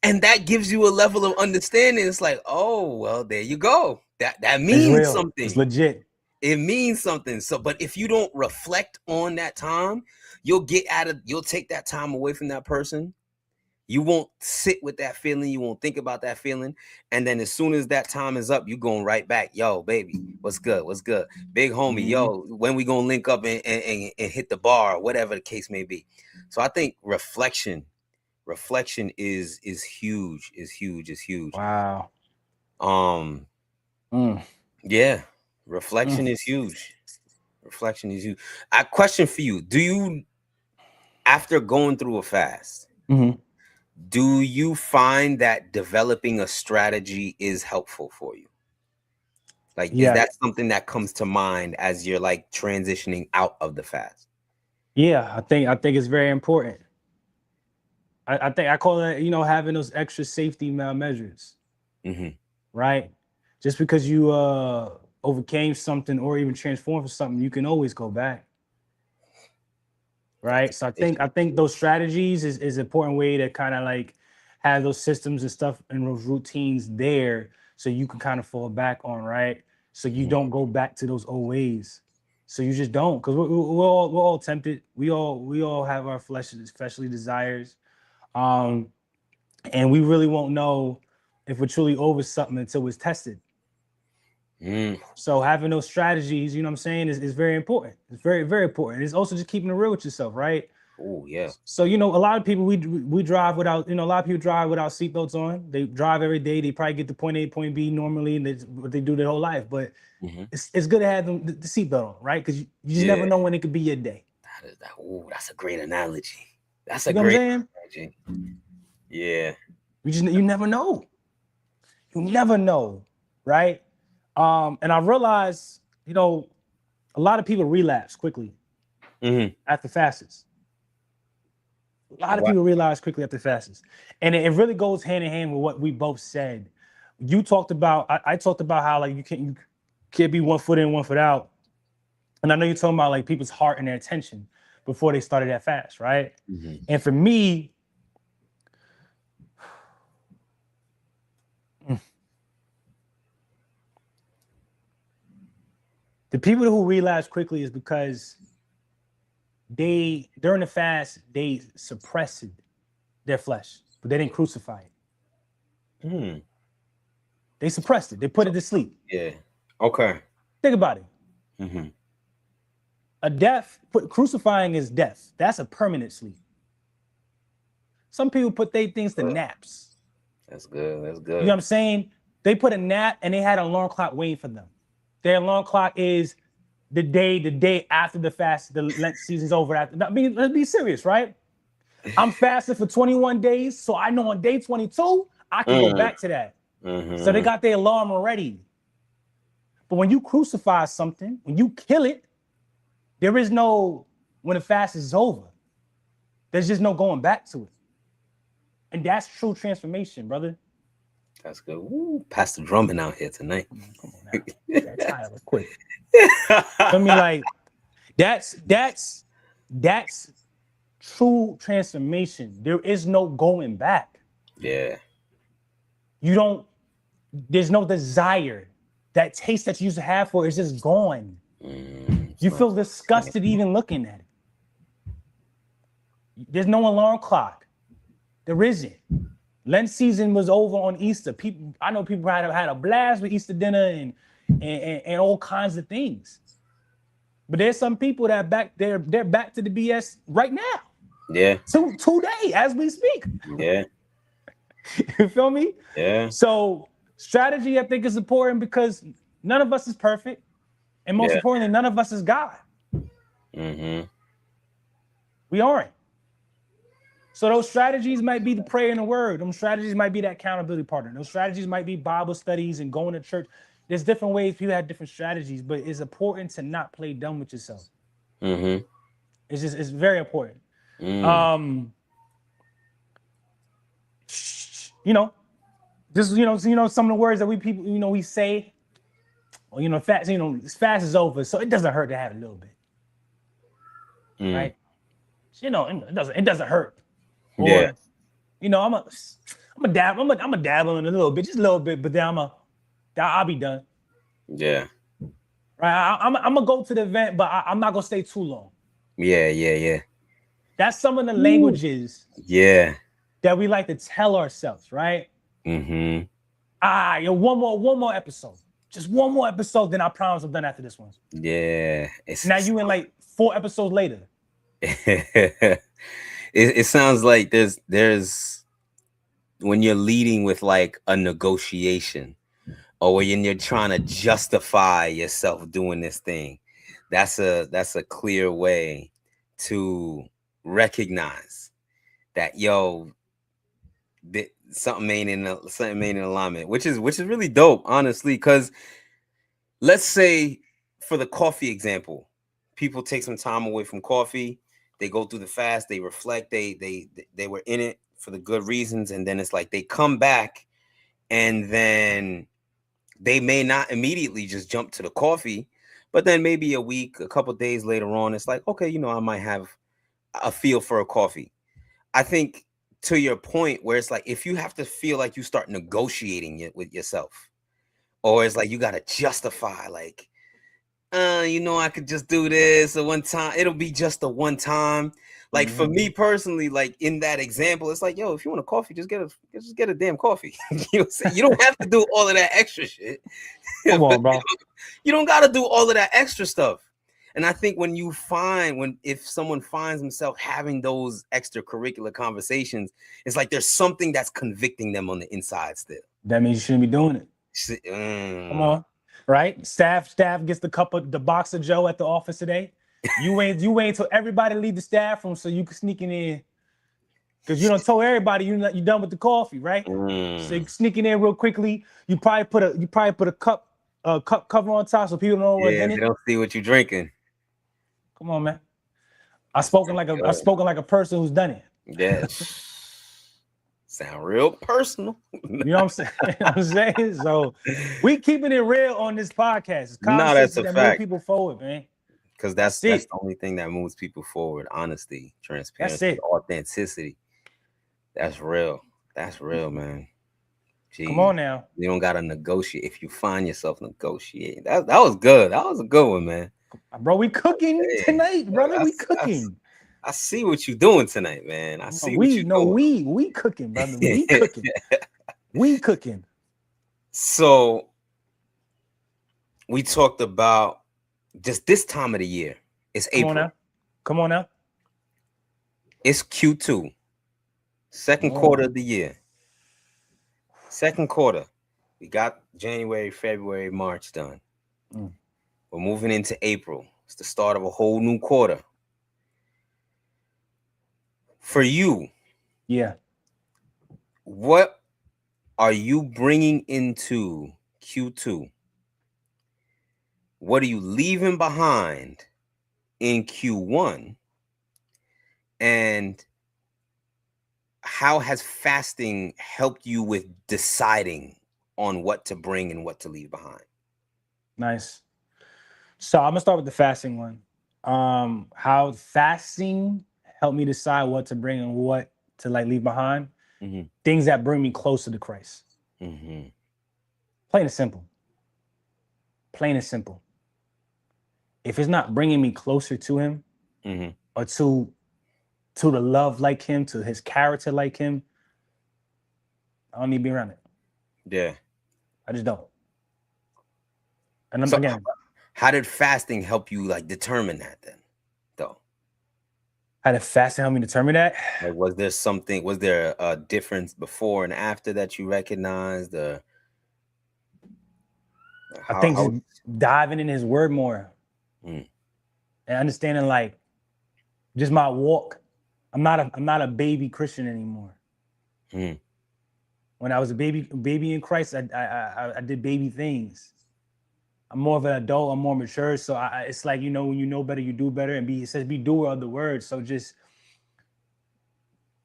And that gives you a level of understanding. It's like, oh, well, there you go. That means it's real. something. It's legit. It means something. So, but if you don't reflect on that time, you'll take that time away from that person. You won't sit with that feeling. You won't think about that feeling. And then as soon as that time is up, you going right back. Yo, baby, what's good? What's good? Big homie, yo, when we going to link up and hit the bar, whatever the case may be. So I think reflection is huge, is huge. Wow. Yeah, reflection is huge. Reflection is huge. A question for you. Do you, after going through a fast, do you find that developing a strategy is helpful for you? Like, is that something that comes to mind as you're like transitioning out of the fast? Yeah, I think it's very important. I think I call it, having those extra safety measures, right? Just because you overcame something or even transformed for something, you can always go back, right? So I think those strategies is an important way to kind of like have those systems and stuff and those routines there, so you can kind of fall back on, right? So you don't go back to those old ways. So you just don't, because we're all tempted. We all have our fleshly desires. And we really won't know if we're truly over something until it's tested. So having those strategies, you know what I'm saying, is very important. It's very, very important. It's also just keeping it real with yourself, right? Oh, yeah. So, a lot of people, we drive without, a lot of people drive without seatbelts on. They drive every day. They probably get to point A, point B normally, and what they do their whole life. But it's good to have the seatbelt on, right? Because you just never know when it could be your day. That's a great analogy. That's a great analogy. Yeah. You never know. You never know, right? And I realized, a lot of people relapse quickly after fasts. A lot of people relapse quickly after fasts. And it really goes hand in hand with what we both said. You talked about, I talked about how like you can't be 1 foot in, 1 foot out. And I know you're talking about like people's heart and their attention before they started that fast, right? And for me, the people who relapse quickly is because during the fast, they suppressed their flesh, but they didn't crucify it. They suppressed it. They put it to sleep. Yeah. Okay. Think about it. Crucifying is death. That's a permanent sleep. Some people put their things to naps. That's good. You know what I'm saying? They put a nap and they had an alarm clock waiting for them. Their alarm clock is the day after the fast, the Lent season's over. Let's be serious, right? I'm fasting for 21 days, so I know on day 22, I can go back to that. So they got their alarm already. But when you crucify something, when you kill it, there is no, when the fast is over, there's just no going back to it. And that's true transformation, brother. That's good. Ooh, Pastor Drummond out here tonight. Come on now. That was quick. I mean, like, that's true transformation. There is no going back. Yeah. There's no desire. That taste that you used to have for it is just gone. You feel disgusted even looking at it. There's no alarm clock. There isn't. Lent season was over on Easter. I know people had a blast with Easter dinner and all kinds of things. But there's some people that they're back to the BS right now. Yeah. Today, as we speak. Yeah. You feel me? Yeah. So strategy, I think, is important because none of us is perfect. And most importantly, none of us is God. We aren't. So those strategies might be the prayer and the word. Those strategies might be that accountability partner. Those strategies might be Bible studies and going to church. There's different ways people have different strategies, but it's important to not play dumb with yourself. It's very important. Some of the words that we say, fast, fast is over, so it doesn't hurt to have a little bit. right? You know, it doesn't hurt. Yeah. Or, you know, I'm a dabble in a little bit, just a little bit, but then I'll be done. Yeah. Right? I'm gonna go to the event, but I'm not gonna stay too long. Yeah. Yeah. Yeah. That's some of the Ooh. languages Yeah. that we like to tell ourselves, right? Mm-hmm. Yo, one more episode. Just one more episode, then I promise I'm done after this one. Yeah. Now you in like 4 episodes later. It sounds like there's when you're leading with like a negotiation, or when you're trying to justify yourself doing this thing, that's a clear way to recognize that, yo, something ain't in alignment, which is really dope, honestly. Because let's say, for the coffee example, people take some time away from coffee, they go through the fast, they reflect, they were in it for the good reasons, and then it's like they come back, and then they may not immediately just jump to the coffee, but then maybe a week, a couple days later on, it's like, okay, I might have a feel for a coffee. I think, to your point, where it's like, if you have to feel like you start negotiating it with yourself, or it's like you got to justify, like, I could just do this a one time. It'll be just a one time. Like, for me personally, like in that example, it's like, yo, if you want a coffee, just get a damn coffee. You don't have to do all of that extra shit. Come on, bro. You don't got to do all of that extra stuff. And I think if someone finds himself having those extracurricular conversations, it's like there's something that's convicting them on the inside still. That means you shouldn't be doing it. Come on. Right? Staff gets the box of Joe at the office today. You wait until everybody leave the staff room so you can sneak in, because you don't tell everybody you're done with the coffee, right? So you sneaking in real quickly. You probably put a cup cover on top so people don't know what's in it. They don't see what you're drinking. Come on, man. I spoken like a person who's done it. Yeah. Sound real personal. You know what I'm saying? So we keeping it real on this podcast. It's that's a that fact. move people forward, man. Because that's the only thing that moves people forward. Honesty, transparency, authenticity. That's real. That's real, man. Jeez. Come on now. You don't gotta negotiate if you find yourself negotiating. That was good. That was a good one, man. Bro, we cooking tonight, brother. We cooking. I see what you're doing tonight, man. I see what you're doing. We cooking, brother. We cooking. We cooking. So we talked about just this time of the year. It's April. Come on now. It's Q2. Second quarter of the year. Second quarter. We got January, February, March done. We're moving into April. It's the start of a whole new quarter. For you, what are you bringing into Q2? What are you leaving behind in Q1? And how has fasting helped you with deciding on what to bring and what to leave behind? Nice. So I'm gonna start with the fasting one. How fasting helped me decide what to bring and what to leave behind. Things that bring me closer to Christ. Plain and simple. Plain and simple. If it's not bringing me closer to him, or to the love like him, to his character like him, I don't need to be around it. Yeah. I just don't. And again, how did fasting help you determine that then, though? How did fasting help me determine that? Like, was there a difference before and after that you recognized? I think just diving in his word more. And understanding just my walk. I'm not a baby Christian anymore. When I was a baby in Christ, I did baby things. I'm more of an adult. I'm more mature. So it's like, when you know better, you do better. And it says be doer of the word. So just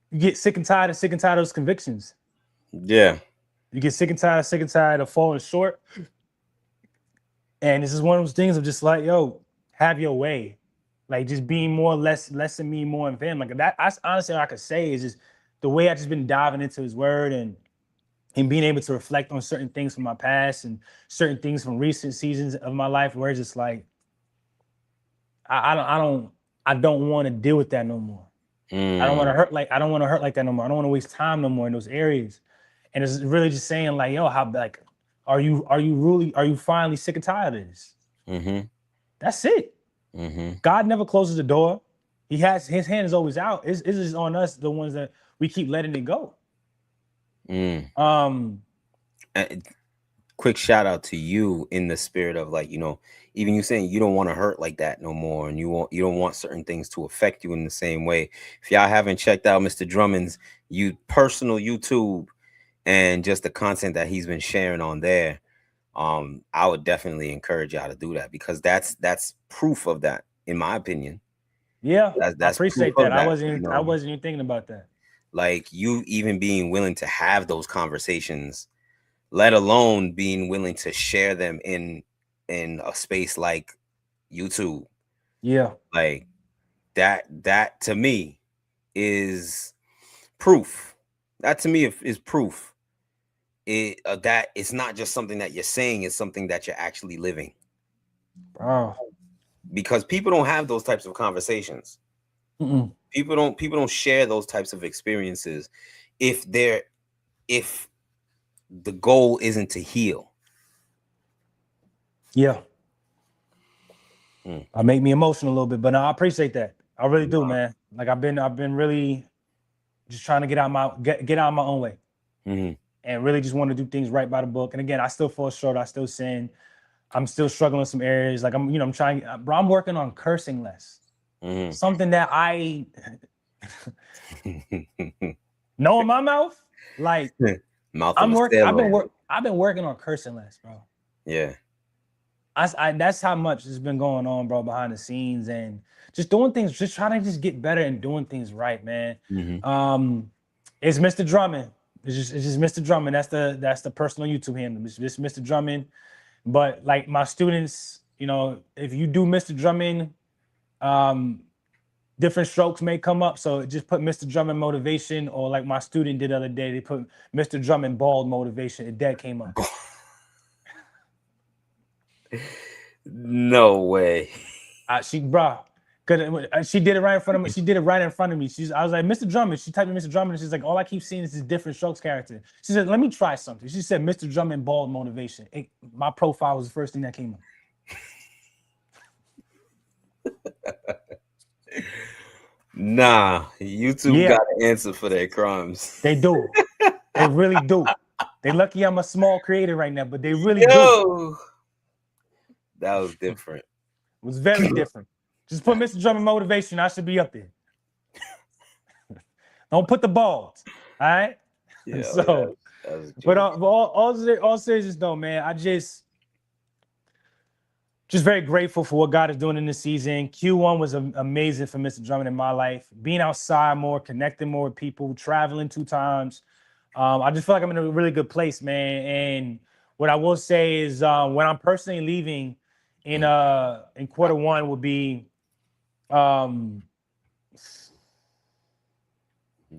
you get sick and tired of those convictions. Yeah. You get sick and tired of falling short. And this is one of those things of just like, yo, have your way. like just being more less than me, more in him. Like that's honestly all I could say is just the way I just been diving into his word and being able to reflect on certain things from my past and certain things from recent seasons of my life where it's just like I don't want to deal with that no more. I don't want to hurt like I don't want to hurt like that no more. I don't want to waste time no more in those areas. And it's really just saying like, yo, how like are you finally sick and tired of this? Mm-hmm. That's it. Mm-hmm. God never closes the door. He has his hand is always out. It's just on us, the ones that we keep letting it go. Quick shout out to you in the spirit of like, even you saying you don't want to hurt like that no more, and you don't want certain things to affect you in the same way. If y'all haven't checked out Mr. Drummond's personal YouTube and just the content that he's been sharing on there, I would definitely encourage y'all to do that, because that's proof of that, in my opinion. Yeah, That's I appreciate that. I wasn't you even thinking about that. Like, you even being willing to have those conversations, let alone being willing to share them in a space like YouTube. Yeah. Like that to me is proof. That to me is proof. That it's not just something that you're saying, it's something that you're actually living. Oh. Because people don't have those types of conversations. Mm-mm. People don't share those types of experiences if the goal isn't to heal. Yeah. I make me emotional a little bit, but no, I appreciate that. I really do, man. Like I've been really just trying to get out of my own way, and really just want to do things right by the book. And again, I still fall short. I still sin. I'm still struggling in some areas. Like I'm trying, bro. I'm working on cursing less. Something that I know in my mouth, like mouth of a sailor. I've been working on cursing less, bro. Yeah. That's how much has been going on, bro, behind the scenes, and just doing things, just trying to just get better and doing things right, man. It's Mr. Drummond. It's just Mr. Drummond. That's the personal YouTube handle. It's just Mr. Drummond. But like my students, if you do Mr. Drummond, different strokes may come up. So just put Mr. Drummond motivation, or like my student did the other day, they put Mr. Drummond bald motivation. That came up. No way. She did it right in front of me. She did it right in front of me. I was like, Mr. Drummond. She typed in Mr. Drummond, and she's like, all I keep seeing is this different strokes character. She said, let me try something. She said, Mr. Drummond bald motivation. My profile was the first thing that came up. Nah, YouTube got an answer for their crimes. They do. They really do. They lucky I'm a small creator right now, but they really do. That was different. It was very different. Just put Mr. Drummond motivation. I should be up there. Don't put the balls. All right. Yeah. So, but all seriousness though, man, I just very grateful for what God is doing in this season. Q1 was amazing for Mr. Drummond in my life. Being outside more, connecting more with people, traveling 2 times. I just feel like I'm in a really good place, man. And what I will say is when I'm personally leaving in Q1 will be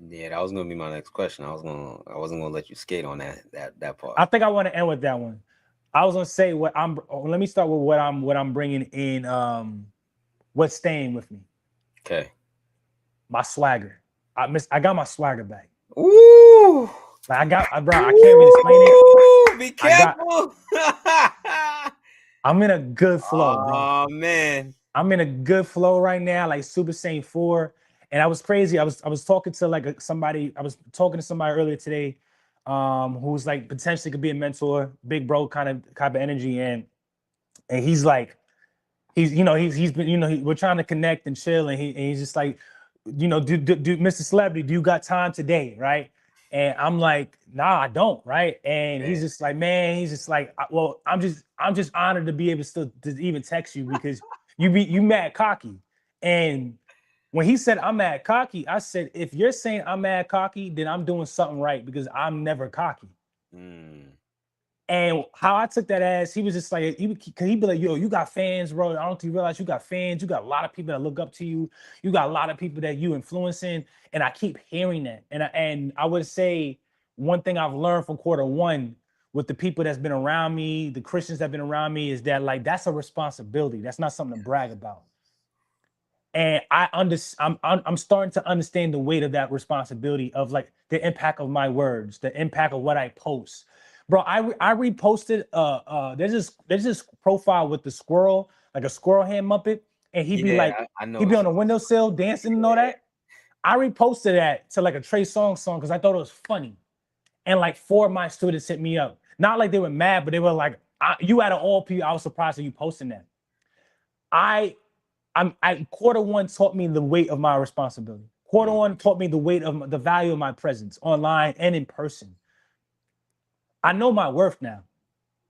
yeah, that was gonna be my next question. I wasn't gonna let you skate on that part. I think I want to end with that one. I was gonna say let me start with what I'm bringing in, what's staying with me. Okay. My swagger. I got my swagger back. Ooh. Like I can't even explain it. Be careful. I'm in a good flow, bro. Oh man. I'm in a good flow right now, like Super Saiyan 4. And I was crazy. I was talking to somebody earlier today, who's like potentially could be a mentor, big bro kind of energy. And he's like, he's been, we're trying to connect and chill. And he's just like, do Mr. Celebrity, do you got time today? Right. And I'm like, nah, I don't. Right. And he's just like, man, he's just like, well, I'm just honored to be able to even text you, because you mad cocky. And when he said I'm mad cocky, I said, if you're saying I'm mad cocky, then I'm doing something right, because I'm never cocky. And how I took that as, he was just like, cause he'd be like, yo, you got fans, bro. I don't think you realize you got fans. You got a lot of people that look up to you. You got a lot of people that you influencing. And I keep hearing that. And I would say one thing I've learned from quarter 1 with the people that's been around me, the Christians that have been around me, is that like, that's a responsibility. That's not something to brag about. And I'm starting to understand the weight of that responsibility of like the impact of my words, the impact of what I post. Bro, I reposted there's this profile with the squirrel, like a squirrel hand muppet, and he'd be Yeah, like, I know he'd be what on you. the windowsill dancing and all Yeah. that. I reposted that to like a Trey Songz song because I thought it was funny. And like 4 of my students hit me up. Not like they were mad, but they were like, you out of all people, I was surprised that you posting that. I quarter 1 taught me the weight of my responsibility. Quarter 1 taught me the weight of the value of my presence online and in person. I know my worth now.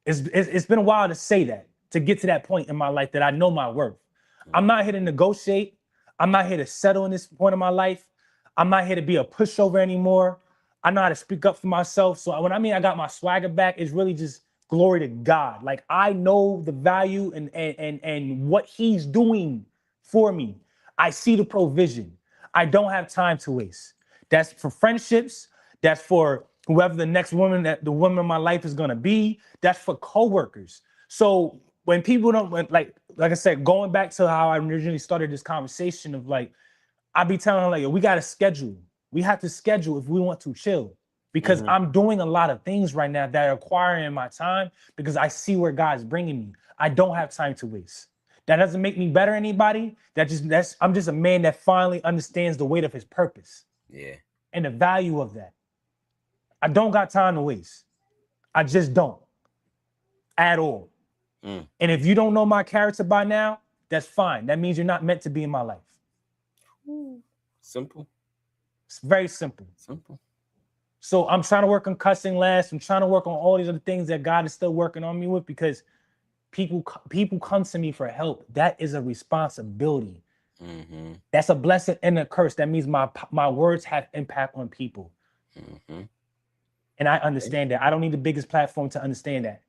It's been a while to say that, to get to that point in my life that I know my worth. I'm not here to negotiate. I'm not here to settle in this point of my life. I'm not here to be a pushover anymore. I know how to speak up for myself. So when I mean I got my swagger back, it's really just glory to God. Like I know the value and what he's doing for me. I see the provision. I don't have time to waste. That's for friendships. That's for whoever the next woman that the woman in my life is gonna be. That's for coworkers. So when people don't like I said, going back to how I originally started this conversation of like, I be telling her like, we got to schedule. We have to schedule if we want to chill, because I'm doing a lot of things right now that are acquiring my time because I see where God's bringing me. I don't have time to waste. That doesn't make me better anybody. I'm just a man that finally understands the weight of his purpose. Yeah. And the value of that. I don't got time to waste. I just don't at all. And if you don't know my character by now, that's fine. That means you're not meant to be in my life. Simple. It's very simple. Simple. So I'm trying to work on cussing less. I'm trying to work on all these other things that God is still working on me with, because people come to me for help. That is a responsibility. That's a blessing and a curse. That means my words have impact on people. And I understand that. I don't need the biggest platform to understand that.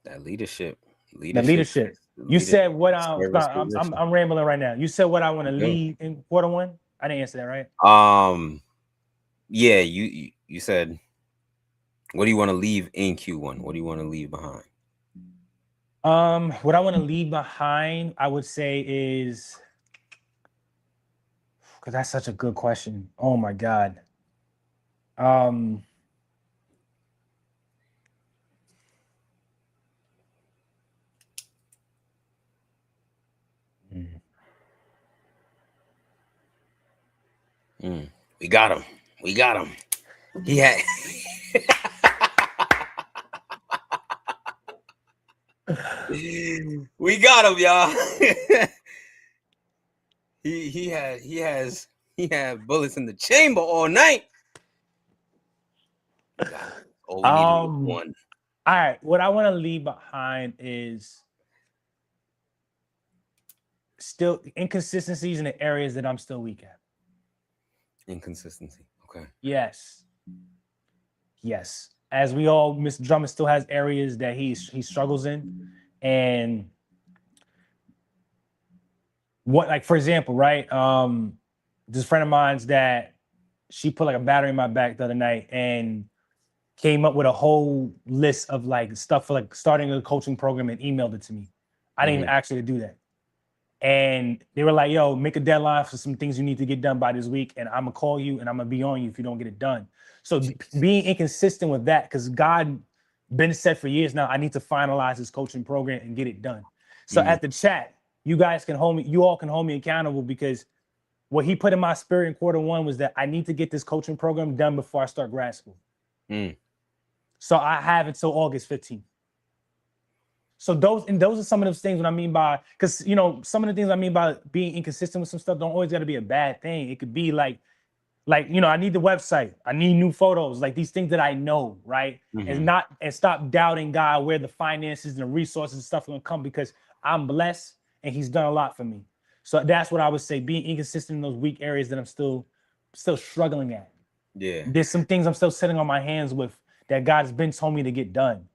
That leadership. The leadership. You said what I'm rambling right now. You said what I want to leave in quarter 1. I didn't answer that, right? Yeah, you said, what do you want to leave in Q1? What do you want to leave behind? What I want to leave behind, I would say is, because that's such a good question. Oh my God. We got him. We got him. He had. We got him, y'all. he had bullets in the chamber all night. All we needed was one. All right, what I want to leave behind is still inconsistencies in the areas that I'm still weak at. Inconsistency. Okay. Yes. As we all, Mr. Drummond still has areas that he struggles in, and what, like for example, right? This friend of mine's that she put like a battery in my back the other night and came up with a whole list of like stuff for like starting a coaching program and emailed it to me. I didn't even ask her to do that. And they were like, yo, make a deadline for some things you need to get done by this week. And I'm gonna call you and I'm gonna be on you if you don't get it done. So being inconsistent with that, because God been said for years now, I need to finalize this coaching program and get it done. So at the chat, you guys can hold me, you all can hold me accountable, because what he put in my spirit in quarter 1 was that I need to get this coaching program done before I start grad school. So I have until August 15th. So those are some of those things what I mean by, because some of the things I mean by being inconsistent with some stuff don't always got to be a bad thing. It could be like I need the website, I need new photos, like these things that I know, right? And stop doubting God where the finances and the resources and stuff are gonna come, because I'm blessed and He's done a lot for me. So that's what I would say: being inconsistent in those weak areas that I'm still struggling at. Yeah. There's some things I'm still sitting on my hands with that God has been told me to get done.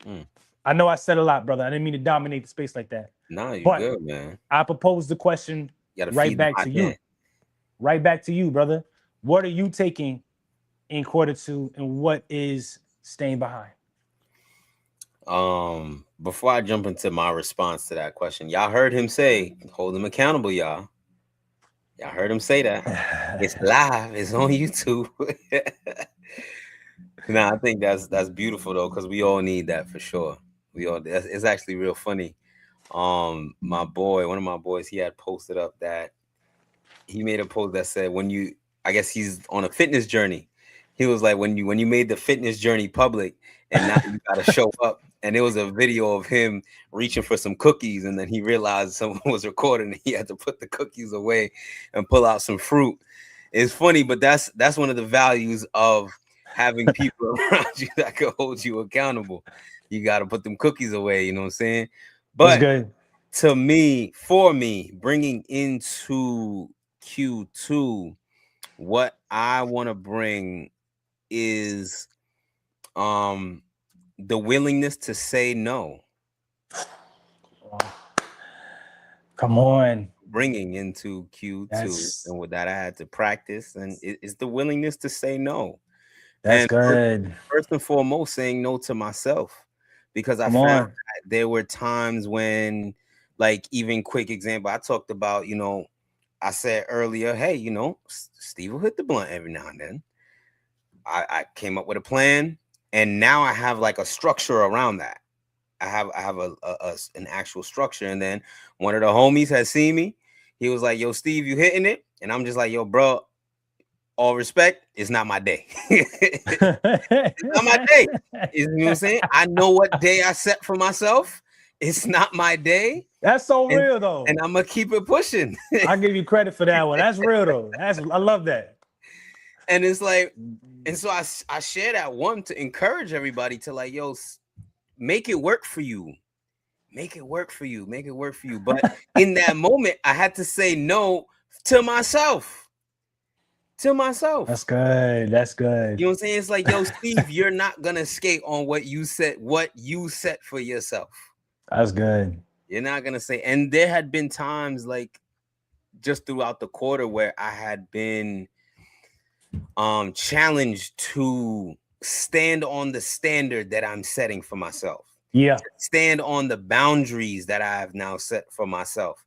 Mm. I know I said a lot, brother. I didn't mean to dominate the space like that. Nah, you But good, man. I propose the question You gotta right feed the back hot to you. pan. Right back to you, brother. What are you taking in quarter two, and what is staying behind? Before I jump into my response to that question, y'all heard him say, hold him accountable, y'all. Y'all heard him say that. It's live, it's on YouTube. Nah, I think that's beautiful though, because we all need that for sure. It's actually real funny. My boy, one of my boys, he had posted up that he made a post that said, when you, I guess he's on a fitness journey. He was like, when you made the fitness journey public and now you gotta show up. And it was a video of him reaching for some cookies, and then he realized someone was recording and he had to put the cookies away and pull out some fruit. It's funny, but that's one of the values of having people around you that can hold you accountable. You got to put them cookies away, you know what I'm saying? That's But good. for me, bringing into Q2, what I want to bring is the willingness to say no. Come on. Bringing into Q2, and with that I had to practice, and it's the willingness to say no. That's And good. first and foremost, saying no to myself, because I Come found on. that there were times when, like, even quick example, I talked about, I said earlier, hey, Steve will hit the blunt every now and then. I came up with a plan, and now I have like a structure around that. I have an actual structure. And then one of the homies had seen me. He was like, yo, Steve, you hitting it? And I'm just like, yo, bro, all respect, it's not my day. It's not my day. You know what I'm saying? I know what day I set for myself. It's not my day. That's so real though. And I'm gonna keep it pushing. I give you credit for that one. That's real though. I love that. And it's like, and so I share that one to encourage everybody to, like, yo, make it work for you. Make it work for you. Make it work for you. But in that moment, I had to say no to myself. To myself. That's good. That's good. You know what I'm saying? It's like, yo, Steve, you're not gonna skate on what you set for yourself. That's good. You're not gonna say. And there had been times, like, just throughout the quarter, where I had been challenged to stand on the standard that I'm setting for myself. Yeah. Stand on the boundaries that I have now set for myself.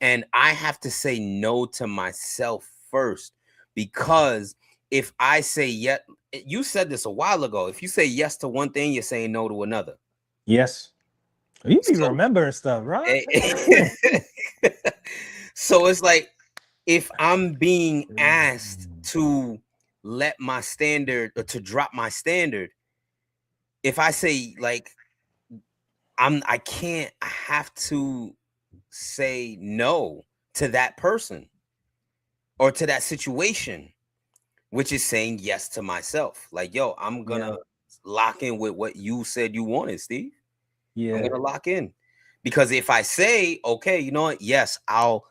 And I have to say no to myself first, because if I say yes, you said this a while ago, if you say yes to one thing, you're saying no to another. Yes. You be remembering stuff, right? So it's like, if I'm being asked to let my standard, or to drop my standard, if I say, like, I have to say no to that person or to that situation, which is saying yes to myself. Like, yo, I'm gonna lock in with what you said you wanted, Steve. Yeah. I'm gonna lock in. Because if I say, okay, you know what? Yes, I'll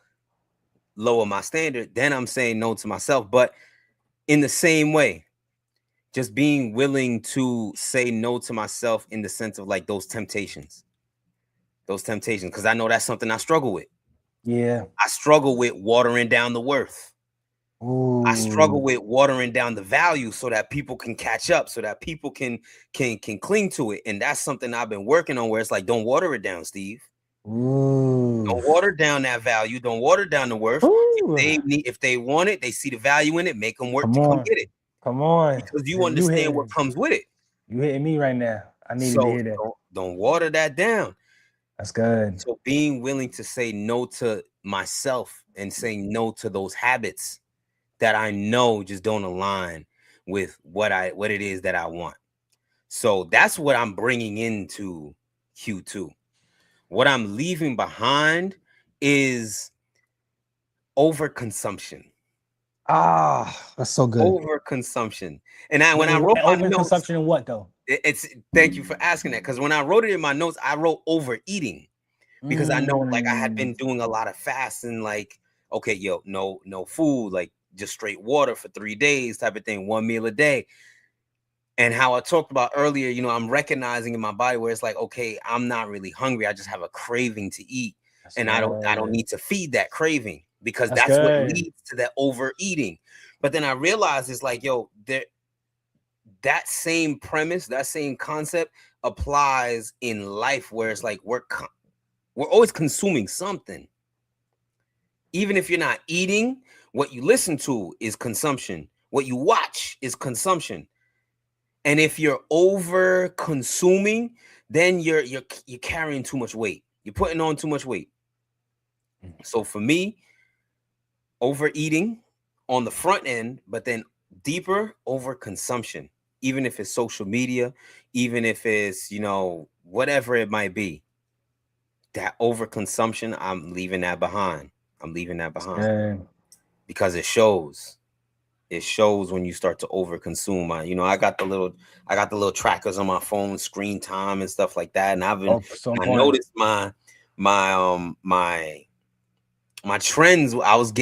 lower my standard, then I'm saying no to myself. But in the same way, just being willing to say no to myself in the sense of, like, those temptations, because I know that's something I struggle with. Yeah. I struggle with watering down the worth. Ooh. I struggle with watering down the value so that people can catch up, so that people can cling to it. And that's something I've been working on, where it's like, don't water it down, Steve. Ooh. Don't water down that value. Don't water down the worth. If they want it, they see the value in it, make them work to come get it. Come on. Because you understand what comes with it. You hitting me right now. I need to hear that. Don't water that down. That's good. So being willing to say no to myself and saying no to those habits that I know just don't align with what it is that I want. So that's what I'm bringing into Q2. What I'm leaving behind is overconsumption. Ah, that's so good. Overconsumption. And when I wrote my notes, overconsumption in what though? Thank you for asking that, because when I wrote it in my notes, I wrote overeating, because I know, like, I had been doing a lot of fasting, like, okay, yo, no food, like just straight water for 3 days type of thing, one meal a day. And how I talked about earlier, I'm recognizing in my body where it's like, okay, I'm not really hungry. I just have a craving to eat. That's And I don't good. need to feed that craving, because That's that's what good. leads to that overeating. But then I realized it's like, yo, that same premise, that same concept applies in life, where it's like we're always consuming something. Even if you're not eating, what you listen to is consumption. What you watch is consumption. And if you're over consuming, then you're carrying too much weight. You're putting on too much weight. So for me, overeating on the front end, but then deeper over consumption, even if it's social media, even if it's, whatever it might be, that overconsumption, I'm leaving that behind. I'm leaving that behind, because it shows. It shows when you start to overconsume. I got the little trackers on my phone, screen time and stuff like that. And I noticed my trends. I was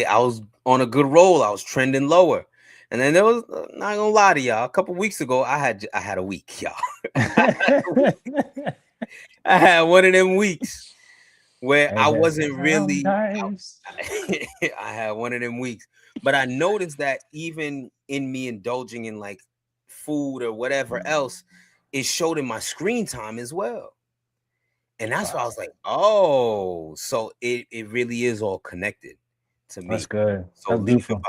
on a good roll. I was trending lower. And then there was, not gonna lie to y'all, a couple weeks ago, I had a week, y'all. I had one of them weeks where I wasn't really. Nice. I had one of them weeks, but I noticed that even in me indulging in like food or whatever else, it showed in my screen time as well. And that's why I was like, oh, so it really is all connected to me. That's good. So That's beautiful.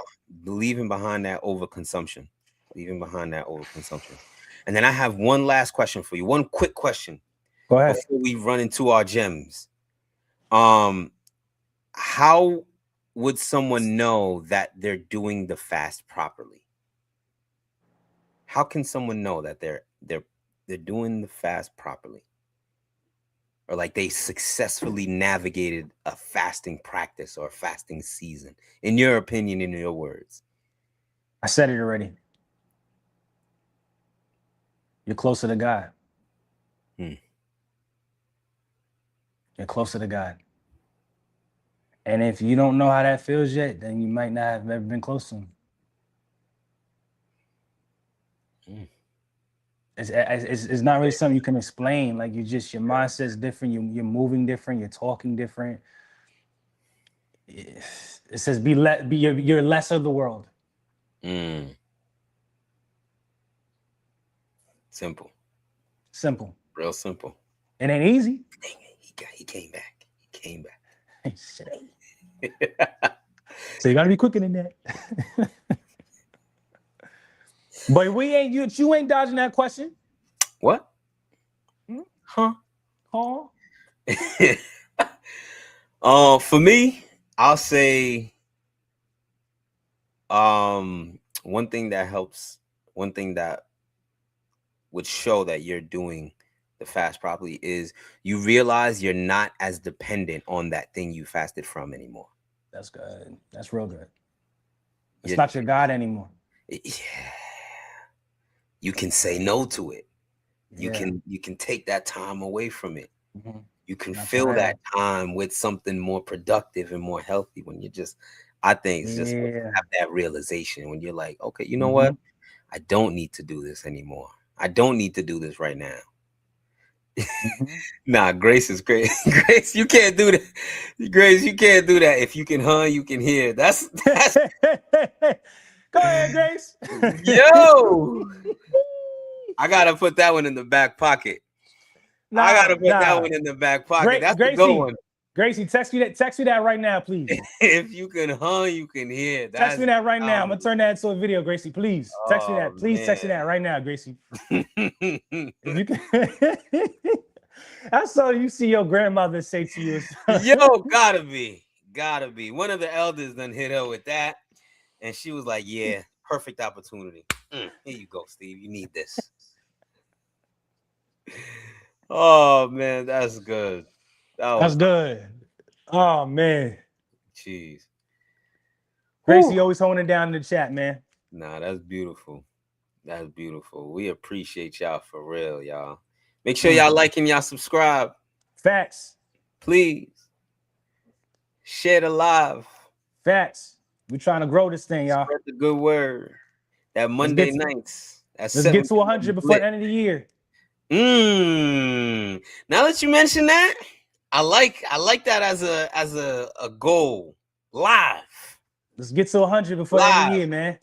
leaving behind that overconsumption, And then I have one last question for you. One quick question. Go ahead. Before we run into our gems. How would someone know that they're doing the fast properly? How can someone know that they're doing the fast properly? Or like they successfully navigated a fasting practice or a fasting season, in your opinion, in your words? I said it already. You're closer to God. You're closer to God. And if you don't know how that feels yet, then you might not have ever been close to him. It's not really something you can explain. Like your mindset's different. You're moving different. You're talking different. It says you're less of the world. Simple. Real simple. It ain't easy. Dang it, he came back. So you gotta be quicker than that. But you ain't dodging that question. What? Huh? For me, I'll say one thing that would show that you're doing the fast properly is you realize you're not as dependent on that thing you fasted from anymore. That's good. That's real good. It's not your God anymore. Yeah. You can say no to it. You can take that time away from it. Mm-hmm. You can fill that time with something more productive and more healthy when you just, I think it's just have that realization when you're like, okay, you know what? I don't need to do this anymore. I don't need to do this right now. Nah, Grace is great. Grace, you can't do that. Grace, you can't do that. If you can you can hear. That's Go ahead, Grace. Yo. I gotta put that one in the back pocket. I gotta put that one in the back pocket. That's a good one. Gracie, text me that right now, please. If you can you can hear. Text me that right now. I'm gonna turn that into a video, Gracie. Please text me that. Please text me that right now, Gracie. If you can. That's all you see your grandmother say to you. Yo, gotta be. One of the elders done hit her with that, and she was like, "Yeah, perfect opportunity. Here you go, Steve. You need this." Oh man, that's good. That's good. Oh man. Jeez. Gracie always holding it down in the chat, man. Nah, that's beautiful. That's beautiful. We appreciate y'all for real, y'all. Make sure y'all like and y'all subscribe. Facts. Please. Share the live. Facts. We're trying to grow this thing, y'all. Spread the good word. That Monday nights. That's Let's get to 100 before the end of the year. Now that you mention that, I like that as a goal. Live. Let's get to 100 before the end of the year, man.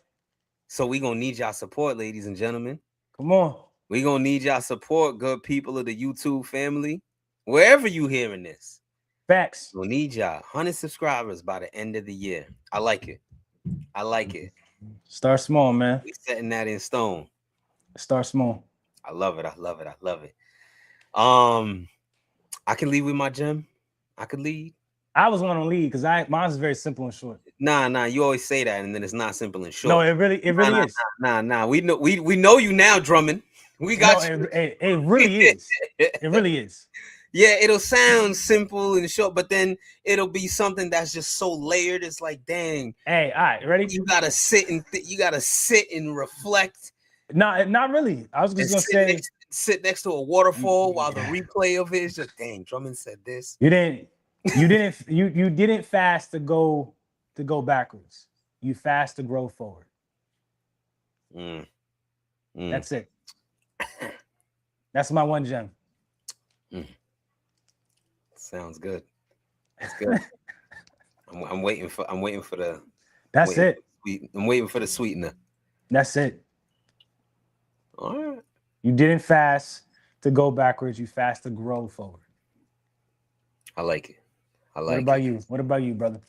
So we gonna need y'all support, ladies and gentlemen. Come on. We gonna need y'all support, good people of the YouTube family, wherever you hearing this. Facts. We'll need y'all 100 subscribers by the end of the year. I like it. I like it. Start small, man. We setting that in stone. Start small. I love it. I love it. I love it. I can lead with my gem. I could lead. I was going to lead because mine's very simple and short. Nah. You always say that, and then it's not simple and short. No, it really is. Nah. We know you now, Drummond. We got you. It really is. It really is. Yeah, it'll sound simple and short, but then it'll be something that's just so layered. It's like, dang. Hey, all right, ready? You gotta sit and reflect. No, not really. I was just gonna say, sit next to a waterfall while the replay of it is just, dang, Drummond said this. You didn't fast to go backwards. You fast to grow forward. That's it. That's my one gem. Sounds good. That's good. I'm waiting for the. That's it. I'm waiting for the sweetener. That's it. All right. You didn't fast to go backwards. You fast to grow forward. I like it. What about you? What about you, brother?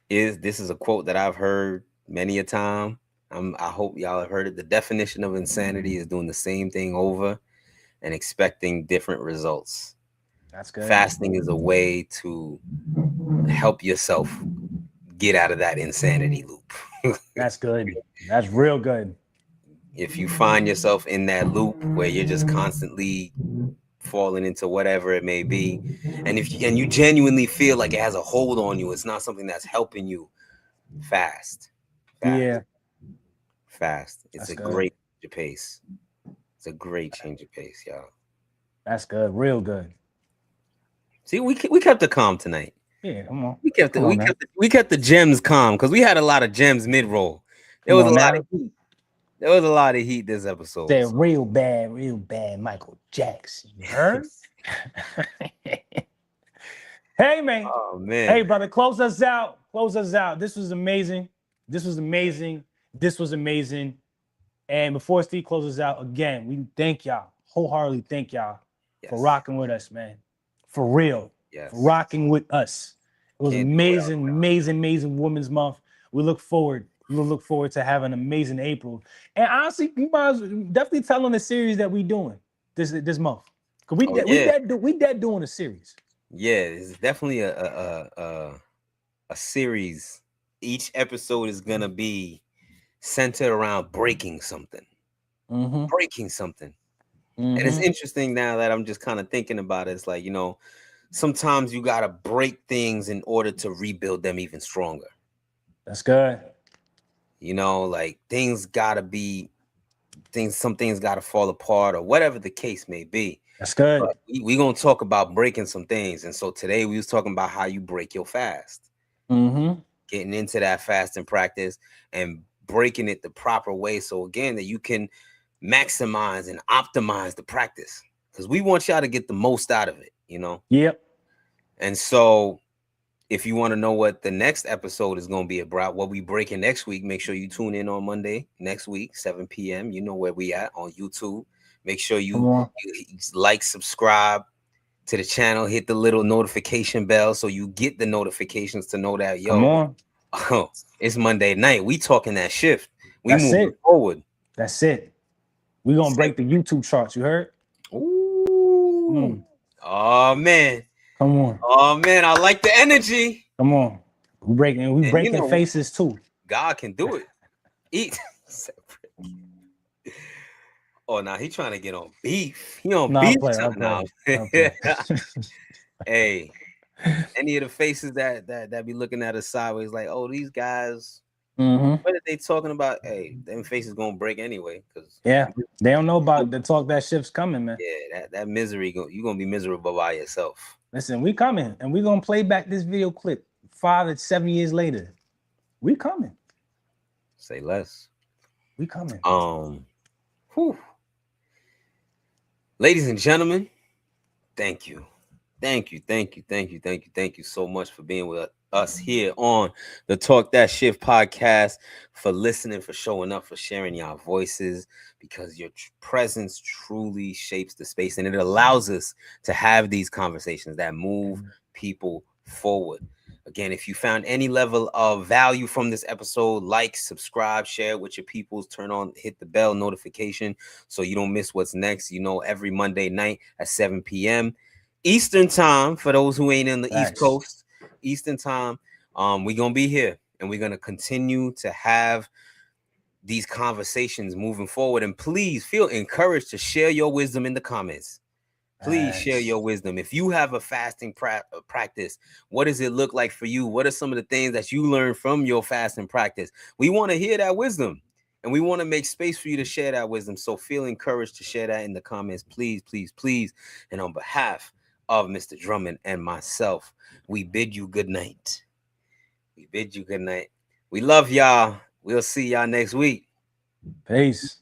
This is a quote that I've heard many a time. I hope y'all have heard it. The definition of insanity is doing the same thing over and expecting different results. That's good. Fasting is a way to help yourself get out of that insanity loop. That's good. That's real good. If you find yourself in that loop where you're just constantly falling into whatever it may be, and you genuinely feel like it has a hold on you, it's not something that's helping you, fast. Yeah. Fast. It's a great change of pace. It's a great change of pace, y'all. That's good. Real good. See, we kept it calm tonight. Yeah, come on. We kept the gems calm because we had a lot of gems mid-roll. There was a lot of heat. There was a lot of heat this episode. They're real bad Michael Jackson. You heard? Hey, man. Oh, man. Hey, brother, close us out. This was amazing. And before Steve closes out, again, we thank y'all, wholeheartedly thank y'all for rocking with us, man. For real. Yes. For rocking with us. It was amazing Women's Month. We look forward to having an amazing April. And honestly, you might definitely tell on the series that we doing this month. Cause we dead doing a series. Yeah, it's definitely a series. Each episode is gonna be centered around breaking something. Breaking something. And it's interesting now that I'm just kind of thinking about it. It's like, sometimes you gotta break things in order to rebuild them even stronger. That's good. Like some things gotta fall apart or whatever the case may be. That's good. We're gonna talk about breaking some things. And so today we was talking about how you break your fast. Getting into that fasting practice and breaking it the proper way. So again, that you can maximize and optimize the practice. Because we want y'all to get the most out of it, Yep. And so if you want to know what the next episode is going to be about, what we breaking next week, make sure you tune in on Monday next week, 7 p.m. You know where we at on YouTube. Make sure you like, subscribe to the channel, hit the little notification bell so you get the notifications to know that, it's Monday night. We talking that shift. We moving forward. That's it. We going to break the YouTube charts. You heard? Ooh. Oh, man. Come on. Oh, man. I like the energy. Come on. We breaking faces too. God can do it. Eat. Oh, now he trying to get on beef. He on beef now. Hey, any of the faces that be looking at us sideways like, oh, these guys, what are they talking about? Hey, them faces gonna break anyway. They don't know about the talk that shift's coming, man. Yeah, that misery, you're gonna be miserable by yourself. Listen, we coming, and we gonna play back this video clip 5 and 7 years later. We coming. Say less. We coming. Whew. Ladies and gentlemen, thank you. Thank you so much for being with us here on the Talk That Shift podcast, for listening, for showing up, for sharing your voices, because your presence truly shapes the space and it allows us to have these conversations that move people forward. Again, if you found any level of value from this episode, like, subscribe, share with your peoples, hit the bell notification so you don't miss what's next. Every Monday night at 7 p.m. Eastern time, for those who ain't in the East Coast, Eastern time, we're gonna be here and we're gonna continue to have these conversations moving forward. And please feel encouraged to share your wisdom in the comments. Please share your wisdom. If you have a fasting practice, what does it look like for you? What are some of the things that you learned from your fasting practice? We want to hear that wisdom and we want to make space for you to share that wisdom. So feel encouraged to share that in the comments, please, please, please. And on behalf of Mr. Drummond and myself, we bid you good night. We bid you good night. We love y'all. We'll see y'all next week. Peace.